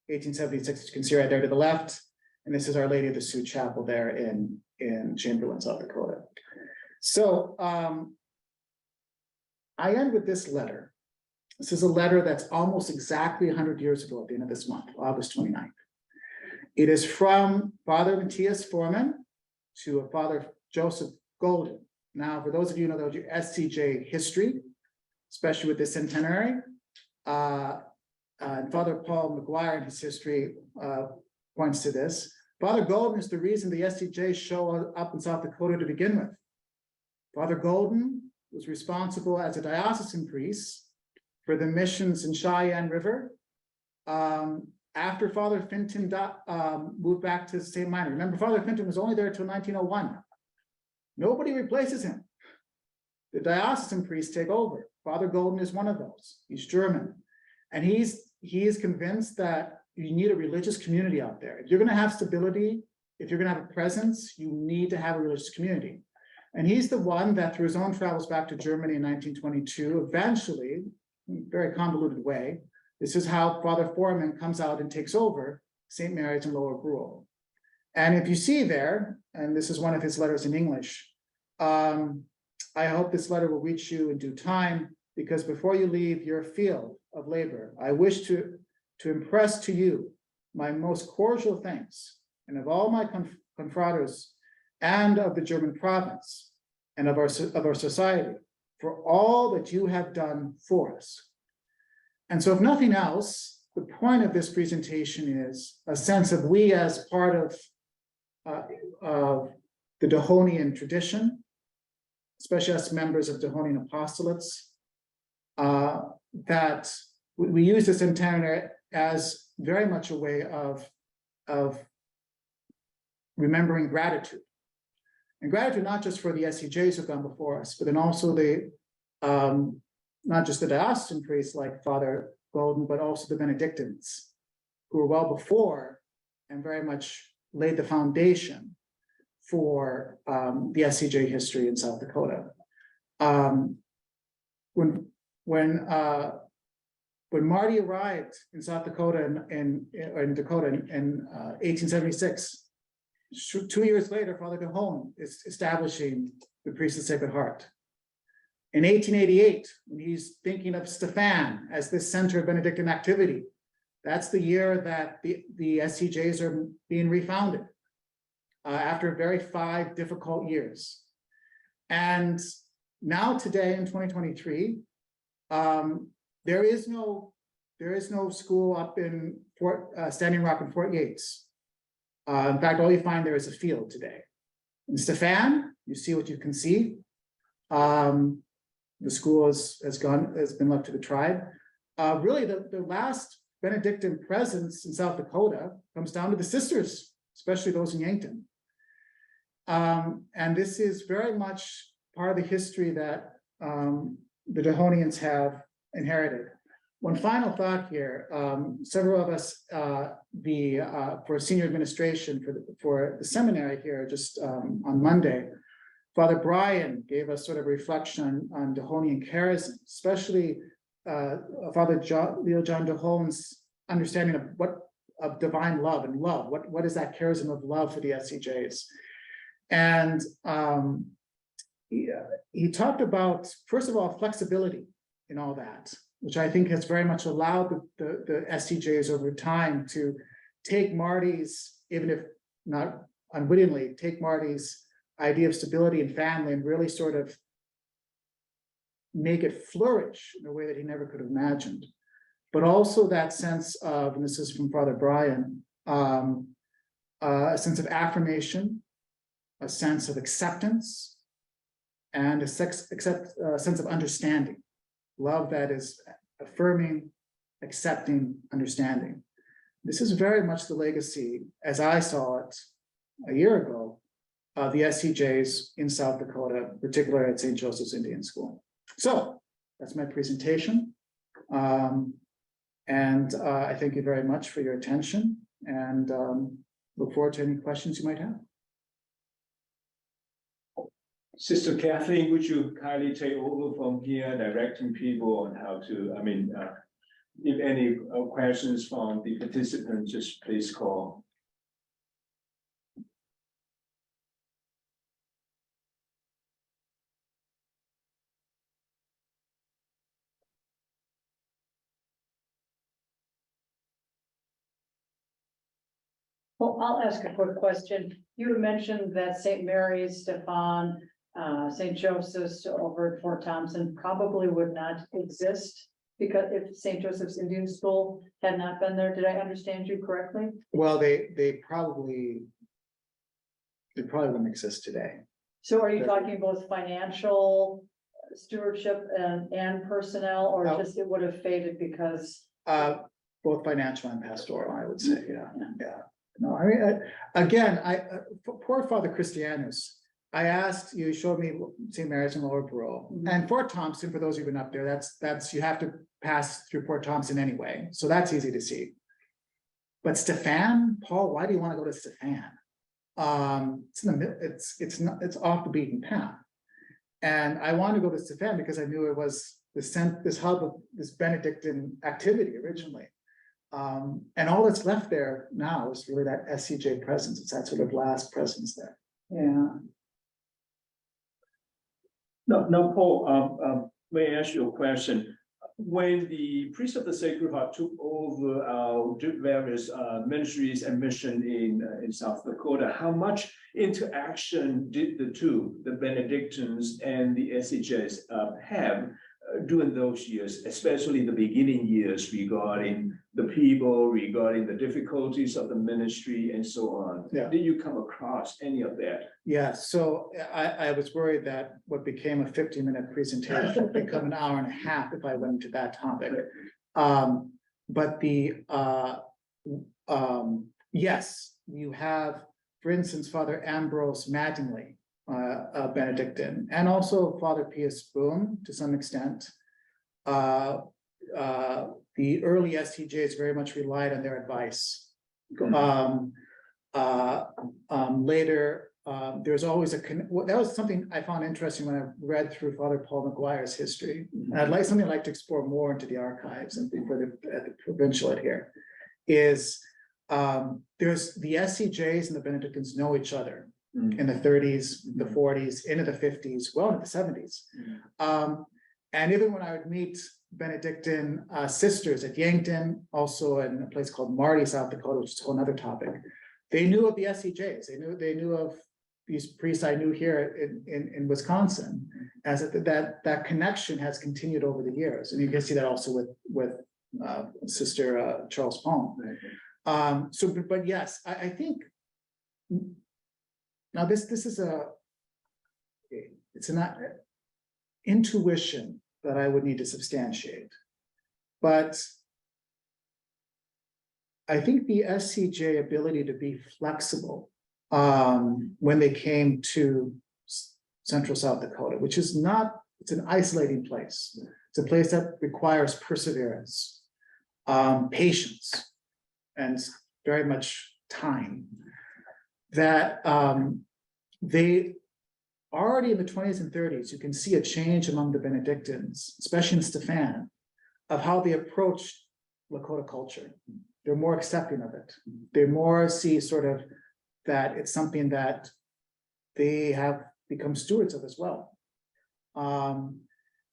1876, you can see right there to the left, and this is Our Lady of the Sioux Chapel there in Chamberlain, South Dakota. So I end with this letter. This is a letter that's almost exactly 100 years ago at the end of this month, August 29th. It is from Father Matthias Foreman to Father Joseph Golden. Now, for those of you who know your SCJ history, especially with the centenary, and Father Paul McGuire in his history points to this. Father Golden is the reason the SCJs show up in South Dakota to begin with. Father Golden was responsible as a diocesan priest for the missions in Cheyenne River. After Father Fenton moved back to St. Minor. Remember, Father Fenton was only there until 1901. Nobody replaces him. The diocesan priests take over. Father Golden is one of those. He's German. And he is convinced that you need a religious community out there. If you're going to have stability, if you're going to have a presence, you need to have a religious community. And he's the one that, through his own travels back to Germany in 1922, eventually, in a very convoluted way, this is how Father Foreman comes out and takes over St. Mary's in Lower Brule. And if you see there, and this is one of his letters in English, I hope this letter will reach you in due time, because before you leave your field of labor, I wish to impress to you my most cordial thanks, and of all my confraters and of the German province and of our society, for all that you have done for us. And so if nothing else, the point of this presentation is a sense of we as part of the Dehonian tradition, especially as members of Dehonian apostolates, that we use the centenary as very much a way of remembering gratitude. And gratitude not just for the SCJs who've gone before us, but then also the not just the diocesan priests like Father Golden, but also the Benedictines, who were well before and very much laid the foundation for the SCJ history in South Dakota. When Marty arrived in South Dakota in Dakota in 1876, 2 years later, Father Dehon is establishing the Priest of the Sacred Heart. In 1888, when he's thinking of Stefan as this center of Benedictine activity, That's the year that the SCJs are being refounded after very 5 difficult years. And now today in 2023, there is no school up in Standing Rock and Fort Yates. In fact, all you find there is a field today. In Stephan, you see what you can see. The school has been left to the tribe. Really, the last Benedictine presence in South Dakota comes down to the sisters, especially those in Yankton. And this is very much part of the history that the Dehonians have inherited. One final thought here, several of us, for senior administration for the seminary here just on Monday, Father Brian gave us sort of reflection on Dehonian charism, especially Father Leo John Dehon's understanding of divine love and love. What is that charism of love for the SCJs? And he talked about, first of all, flexibility in all that, which I think has very much allowed the SCJs over time to take Marty's, even if not unwittingly, take Marty's idea of stability and family and really sort of make it flourish in a way that he never could have imagined. But also that sense of, and this is from Father Brian, a sense of affirmation, a sense of acceptance, and a sense of understanding. Love that is affirming, accepting, understanding. This is very much the legacy, as I saw it a year ago, of the SCJs in South Dakota, particularly at St. Joseph's Indian School. So that's my presentation. I thank you very much for your attention and look forward to any questions you might have. Sister Kathleen, would you kindly take over from here, directing people on how to, if any questions from the participants, just please call. Well, I'll ask a quick question. You mentioned that St. Mary's, Stephan, St. Joseph's over at Fort Thompson probably would not exist because if St. Joseph's Indian School had not been there. Did I understand you correctly? Well, they probably wouldn't exist today. So are you talking both financial stewardship and personnel, or just it would have faded because? Both financial and pastoral, I would say, yeah. No, I mean, again, poor Father Christianus, I asked, you showed me St. Mary's in Lower Parole, and Fort Thompson, for those who've been up there, that's you have to pass through Fort Thompson anyway, so that's easy to see. But Stephan, Paul, why do you want to go to Stephan? It's in the it's off the beaten path, and I wanted to go to Stephan because I knew it was this hub of this Benedictine activity originally. And all that's left there now is really that SCJ presence. It's that sort of last presence there. Yeah. No, Paul, may I ask you a question? When the Priest of the Sacred Heart took over our various ministries and mission in South Dakota, how much interaction did the two, the Benedictines and the SCJs, have during those years, especially the beginning years, regarding the people, regarding the difficulties of the ministry and so on? Yeah. Did you come across any of that? Yeah, so I was worried that what became a 50-minute presentation would become an hour and a half if I went into that topic. But yes, you have, for instance, Father Ambrose Mattingly, a Benedictine, and also Father Pius Boone to some extent. The early SCJs very much relied on their advice. Later, there's always that was something I found interesting when I read through Father Paul McGuire's history. And I'd like something I'd like to explore more into the archives and before at the provincialate here, is there's the SCJs and the Benedictines know each other in the 30s, the 40s, into the 50s, well into the 70s. And even when I would meet Benedictine sisters at Yankton, also in a place called Marty, South Dakota, which is a whole other topic, they knew of the SCJs. They knew of these priests I knew here in Wisconsin, as that connection has continued over the years, and you can see that also with Sister Charles Palm. But yes, I think now this is it's an intuition that I would need to substantiate, but I think the SCJ ability to be flexible when they came to Central South Dakota, which is not, it's an isolating place. It's a place that requires perseverance, patience, and very much time. That they already in the 20s and 30s, you can see a change among the Benedictines, especially in Stefan, of how they approach Lakota culture. They're more accepting of it. They more see sort of that it's something that they have become stewards of as well.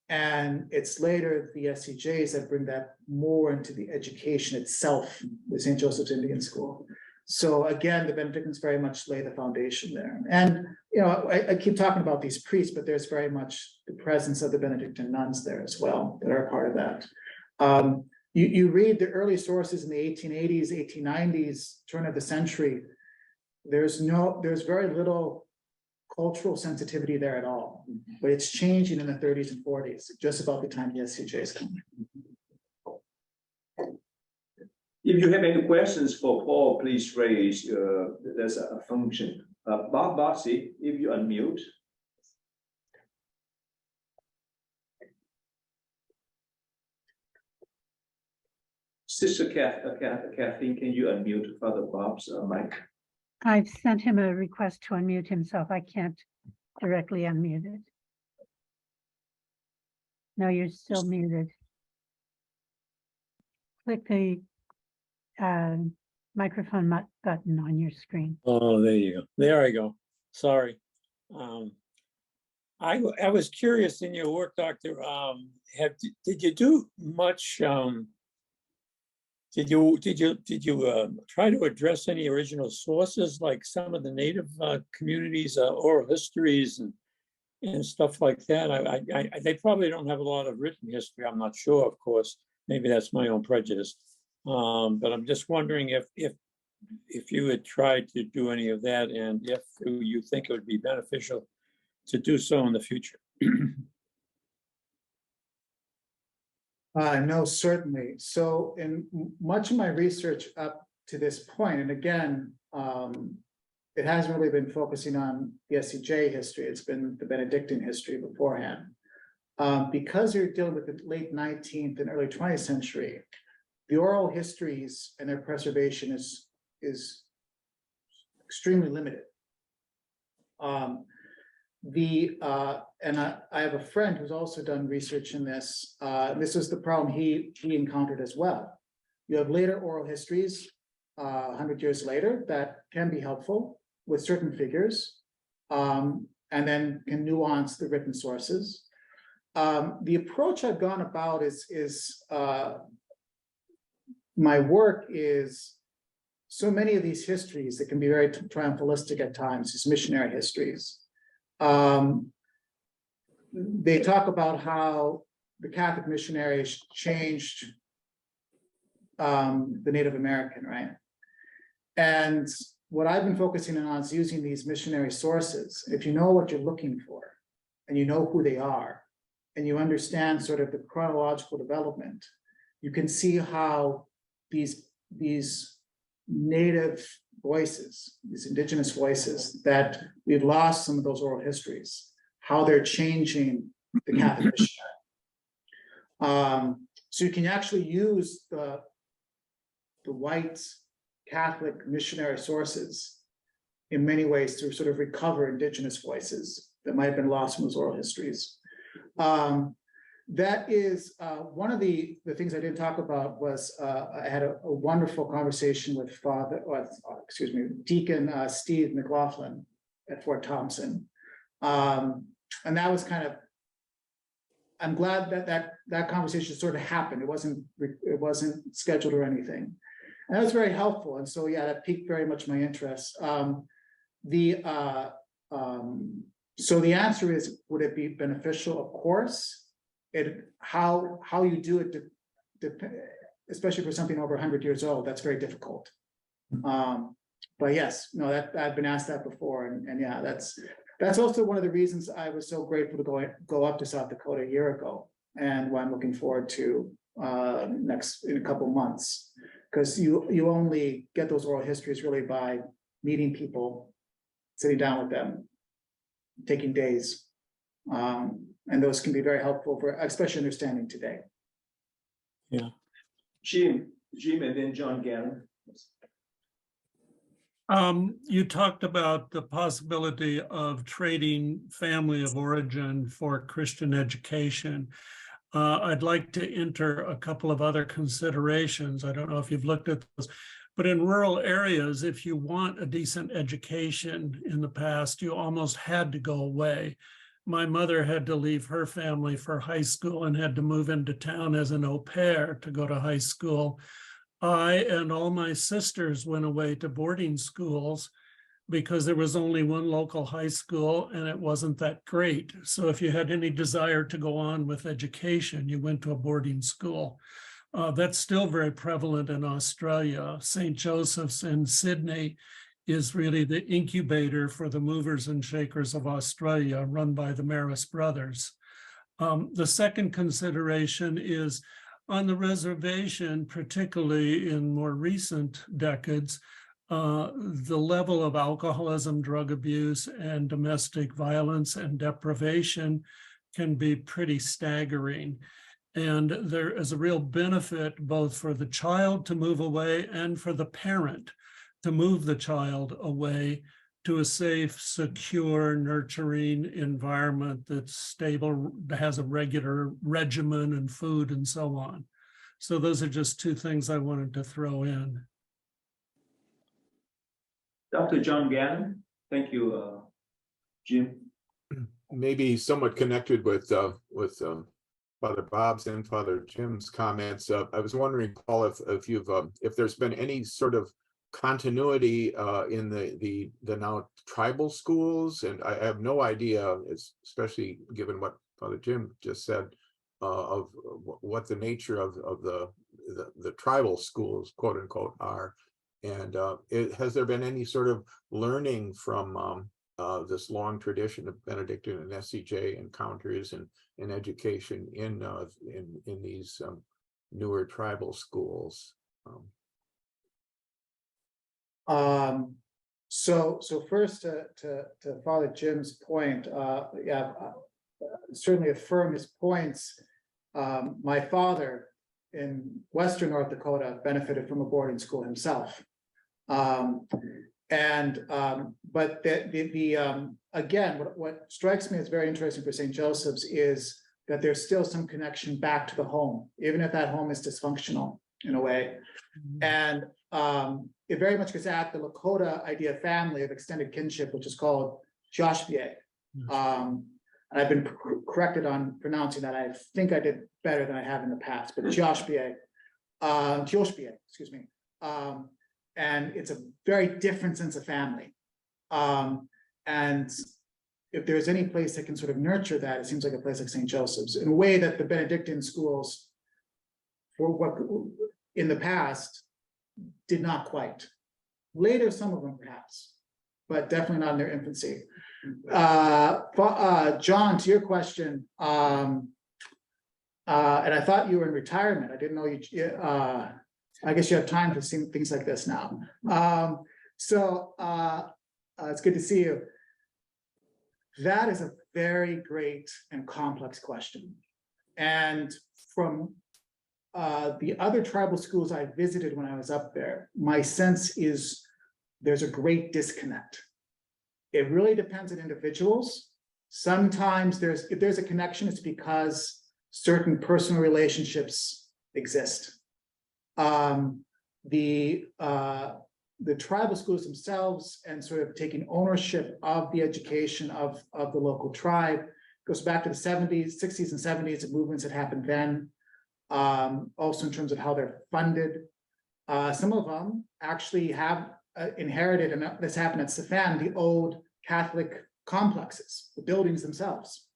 And it's later the SCJs that bring that more into the education itself, the St. Joseph's Indian School. So again, the Benedictines very much lay the foundation there. And you know, I keep talking about these priests, but there's very much the presence of the Benedictine nuns there as well that are a part of that. You read the early sources in the 1880s, 1890s, turn of the century. There's very little cultural sensitivity there at all, but it's changing in the 30s and 40s, just about the time the SCJs come. If you have any questions for Paul, please raise, there's a function. Bob Bossy, if you unmute. Sister Kathleen, can you unmute Father Bob's mic? I've sent him a request to unmute himself. I can't directly unmute it. No, you're still muted. Click the microphone button on your screen. Oh, there you go. There I go. Sorry. I was curious in your work, Doctor. Did you do much? Did you try to address any original sources, like some of the native communities, oral histories and stuff like that? They probably don't have a lot of written history. I'm not sure, of course. Maybe that's my own prejudice. But I'm just wondering if you had tried to do any of that, and if you think it would be beneficial to do so in the future. No, certainly. So in much of my research up to this point, and again, it hasn't really been focusing on the SCJ history, it's been the Benedictine history beforehand. Because you're dealing with the late 19th and early 20th century, the oral histories and their preservation is extremely limited. And I have a friend who's also done research in this. This was the problem he encountered as well. You have later oral histories, 100 years later, that can be helpful with certain figures, and then can nuance the written sources. The approach I've gone about is my work is so many of these histories that can be very triumphalistic at times, these missionary histories. They talk about how the Catholic missionaries changed the Native American, right? And what I've been focusing on is using these missionary sources. If you know what you're looking for, and you know who they are, and you understand sort of the chronological development, you can see how these native voices, these indigenous voices, that we've lost some of those oral histories, how they're changing the Catholic missionary. So you can actually use the white Catholic missionary sources in many ways to sort of recover indigenous voices that might have been lost from those oral histories. That is one of the things I didn't talk about was I had a wonderful conversation with Deacon Steve McLaughlin at Fort Thompson. And that was kind of, I'm glad that conversation sort of happened. It wasn't scheduled or anything. And that was very helpful. And so, yeah, that piqued very much my interest. So the answer is, would it be beneficial? Of course. How you do it, especially for something over 100 years old, that's very difficult. But yes, no, that I've been asked that before, and yeah, that's also one of the reasons I was so grateful to go up to South Dakota a year ago, and what I'm looking forward to in a couple months, because you only get those oral histories really by meeting people, sitting down with them, taking days, and those can be very helpful for especially understanding today. Yeah. Jim, and then John Gannon. You talked about the possibility of trading family of origin for Christian education. I'd like to enter a couple of other considerations. I don't know if you've looked at those, but in rural areas, if you want a decent education in the past, you almost had to go away. My mother had to leave her family for high school and had to move into town as an au pair to go to high school. I and all my sisters went away to boarding schools because there was only one local high school and it wasn't that great. So if you had any desire to go on with education, you went to a boarding school. That's still very prevalent in Australia. St. Joseph's in Sydney is really the incubator for the movers and shakers of Australia, run by the Marist brothers. The second consideration is on the reservation, particularly in more recent decades, the level of alcoholism, drug abuse, and domestic violence and deprivation can be pretty staggering. And there is a real benefit both for the child to move away and for the parent to move the child away to a safe, secure, nurturing environment that's stable, has a regular regimen and food and so on. So those are just two things I wanted to throw in. Dr. John Gannon, thank you, Jim. Maybe somewhat connected with Father Bob's and Father Jim's comments. I was wondering, Paul, if there's been any sort of continuity in the now tribal schools, and I have no idea, especially given what Father Jim just said, of what the nature of the tribal schools, quote unquote, are, and has there been any sort of learning from this long tradition of Benedictine and SCJ encounters and education in these newer tribal schools? So first to Father Jim's point, certainly affirm his points. My father in Western North Dakota benefited from a boarding school himself. But again, what strikes me as very interesting for St. Joseph's is that there's still some connection back to the home, even if that home is dysfunctional in a way. And it very much gets at the Lakota idea of family, of extended kinship, which is called Joshpie. And I've been corrected on pronouncing that. I think I did better than I have in the past, but Joshpie, excuse me. And it's a very different sense of family. And if there's any place that can sort of nurture that, it seems like a place like St. Joseph's, in a way that the Benedictine schools, for what in the past, did not quite. Later, some of them perhaps, but definitely not in their infancy. John, to your question, and I thought you were in retirement. I didn't know you. I guess you have time to see things like this now. It's good to see you. That is a very great and complex question. And from the other tribal schools I visited when I was up there, my sense is there's a great disconnect. It really depends on individuals. Sometimes if there's a connection, it's because certain personal relationships exist. The tribal schools themselves and sort of taking ownership of the education of the local tribe goes back to the 70s, 60s and 70s, the movements that happened then. Also in terms of how they're funded. Some of them actually have inherited, and this happened at Stefan, the old Catholic complexes, the buildings themselves.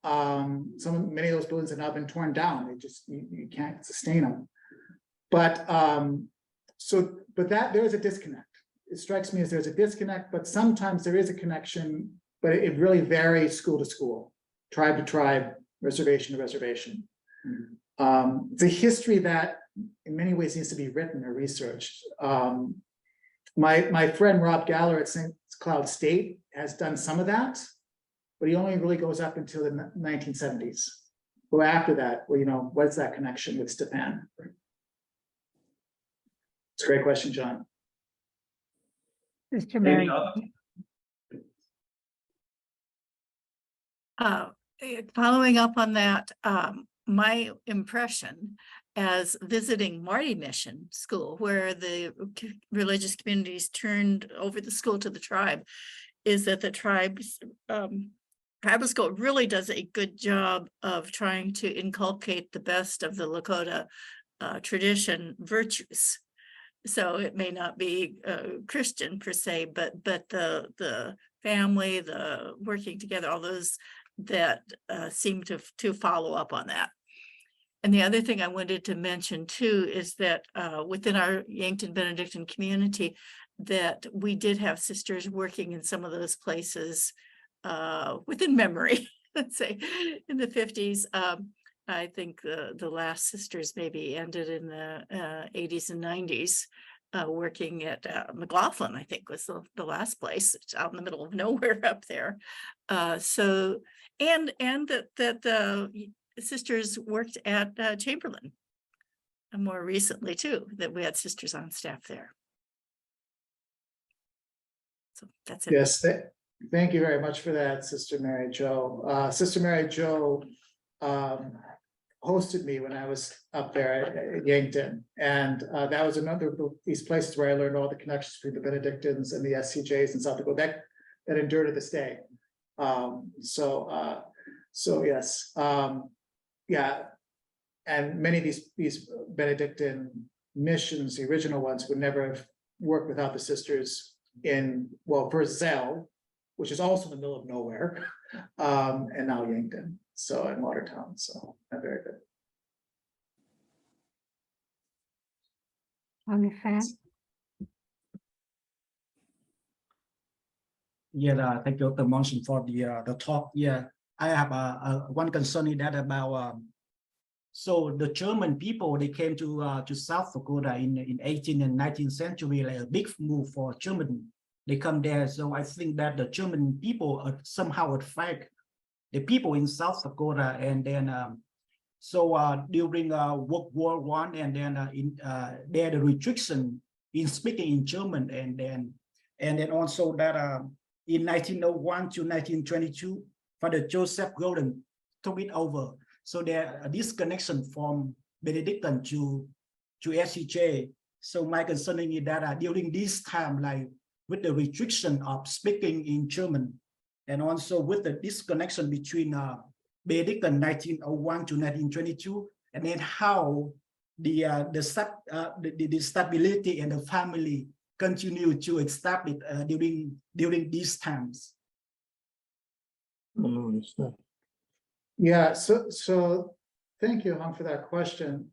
Many of those buildings have now been torn down. They just, you can't sustain them. But there's a disconnect. It strikes me as there's a disconnect, but sometimes there is a connection, but it really varies school to school, tribe to tribe, reservation to reservation. It's a history that in many ways needs to be written or researched. My friend Rob Galler at St. Cloud State has done some of that, but he only really goes up until the 1970s. Well, after that, well, you know, what's that connection with Stefan? It's a great question, John. Mr. Mary. Following up on that, my impression as visiting Marty Mission School, where the religious communities turned over the school to the tribe, is that the tribal school really does a good job of trying to inculcate the best of the Lakota tradition virtues. So it may not be Christian per se, but the family, the working together, all those that seem to follow up on that. And the other thing I wanted to mention too is that within our Yankton Benedictine community, that we did have sisters working in some of those places within memory, let's say in the 50s. I think the last sisters maybe ended in the 80s and 90s, working at McLaughlin, I think was the last place. It's out in the middle of nowhere up there. So, and that the sisters worked at Chamberlain more recently too, that we had sisters on staff there. So that's it. Yes, thank you very much for that, Sister Mary Jo. Sister Mary Jo hosted me when I was up there at Yankton, and that was another of these places where I learned all the connections between the Benedictines and the SCJs in South Dakota that endured to this day. So yes, yeah, and many of these Benedictine missions, the original ones, would never have worked without the sisters in, well, first Zell, which is also in the middle of nowhere, and now Yankton, so in Watertown, so very good. On the fan. Yeah, thank you, Dr. Monson, for the talk. Yeah, I have one concern in that about so the German people, they came to South Dakota in 18th and 19th century, like a big move for German. They come there, so I think that the German people somehow affect the people in South Dakota, and then during World War I, and then there the restriction in speaking in German, and then also that in 1901 to 1922, Father Joseph Golden took it over. So there this connection from Benedictine to SCJ. So my concern is that during this time, like with the restriction of speaking in German, and also with the disconnection between Benedictine 1901 to 1922, and then how the stability and the family continue to establish during these times. Yeah, so thank you, Hung, for that question.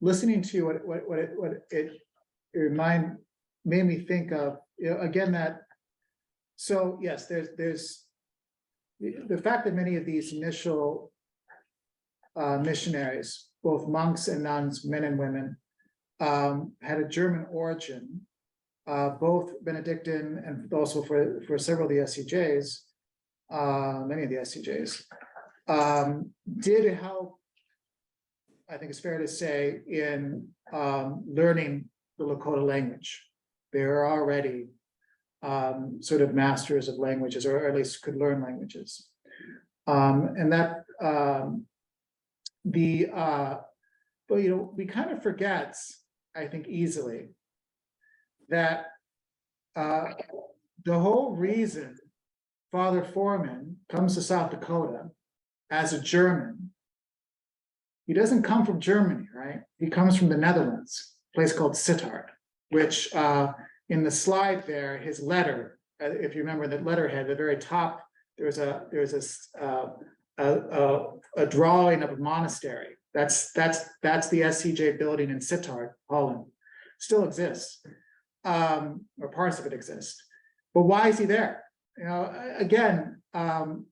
Listening to you, what it made me think of, you know, again, that, so yes, there's the fact that many of these initial missionaries, both monks and nuns, men and women, had a German origin, both Benedictine and also for several of the SCJs, many of the SCJs, did help, I think it's fair to say, in learning the Lakota language. They were already sort of masters of languages, or at least could learn languages. And that but you know, we kind of forget, I think, easily that the the whole reason Father Foreman comes to South Dakota as a German, he doesn't come from Germany, right? He comes from the Netherlands, a place called Sittard, which in the slide there, his letter, if you remember the letterhead, at the very top, there's a drawing of a monastery. That's the SCJ building in Sittard, Holland. Still exists, or parts of it exist. But why is he there? You know, again, man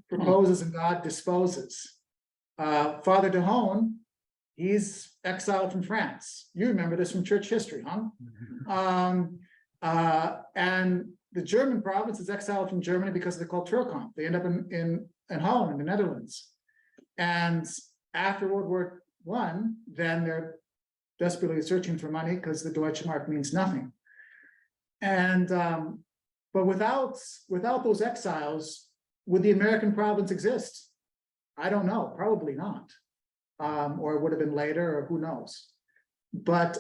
proposes and God disposes. Father Dehon, he's exiled from France. You remember this from church history, huh? And the German province is exiled from Germany because of the Kulturkampf. They end up in Holland, in the Netherlands. And after World War I, then they're desperately searching for money because the Deutsche Mark means nothing. And but without those exiles, would the American province exist? I don't know, probably not. Or it would have been later, or who knows. But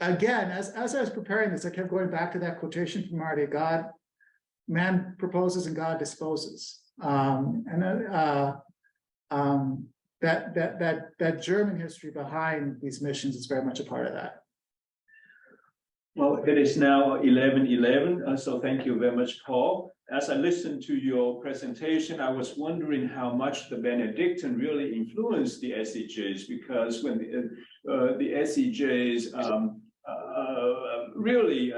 again, as I was preparing this, I kept going back to that quotation from Marty: man proposes and God disposes. That German history behind these missions is very much a part of that. Well, it is now 11:11, so thank you very much, Paul. As I listened to your presentation, I was wondering how much the Benedictine really influenced the SCJs, because when the SCJs really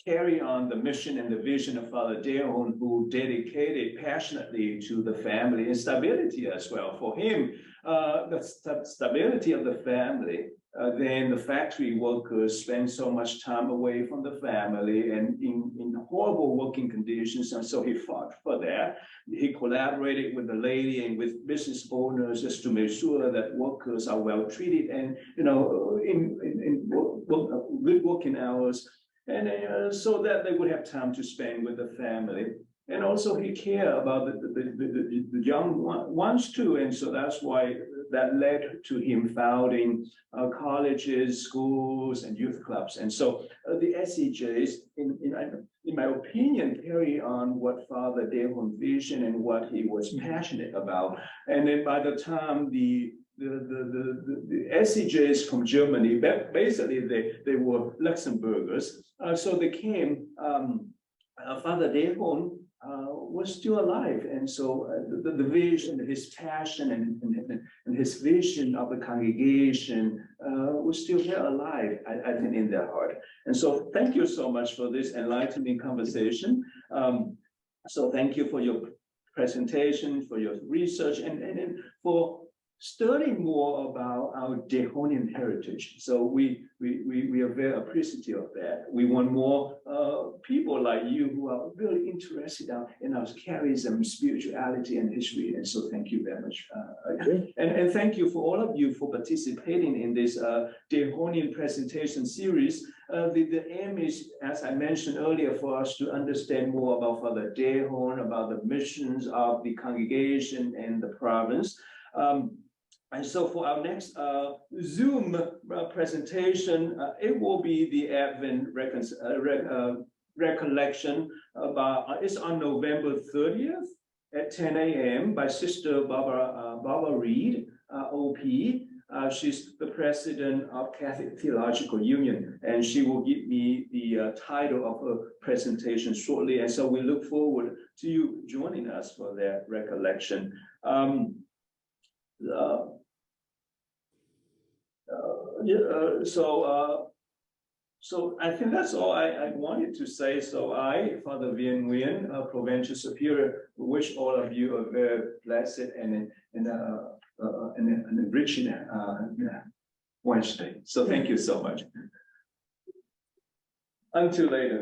carry on the mission and the vision of Father Dehon, who dedicated passionately to the family and stability as well. For him, the stability of the family, then the factory workers spend so much time away from the family and in horrible working conditions, and so he fought for that. He collaborated with the lady and with business owners just to make sure that workers are well treated and, you know, in good working hours, and so that they would have time to spend with the family. And also he cared about the young ones too, and so that's why that led to him founding colleges, schools, and youth clubs. And so the SCJs, in my opinion, carry on what Father Dehon vision and what he was passionate about. And then by the time the SCJs from Germany, basically they were Luxembourgers, so they came. Father Dehon was still alive, and so the vision, his passion, and his vision of the congregation was still there alive, I think, in their heart. And so thank you so much for this enlightening conversation. So thank you for your presentation, for your research, and for studying more about our Dehonian heritage. So we are very appreciative of that. We want more people like you who are really interested in our charism, spirituality, and history. And so thank you very much. And thank you for all of you for participating in this Dehonian presentation series. The aim is, as I mentioned earlier, for us to understand more about Father Dehon, about the missions of the congregation and the province. And so for our next Zoom presentation, it will be the Advent recollection about, it's on November 30th at 10 a.m. by Sister Barbara Reed, OP. She's the president of Catholic Theological Union, and she will give me the title of her presentation shortly. And so we look forward to you joining us for that recollection. So I think that's all I wanted to say. So I, Father Vien Nguyen, Provincial Superior, wish all of you a very blessed and enriching Wednesday. So thank you so much. Until later.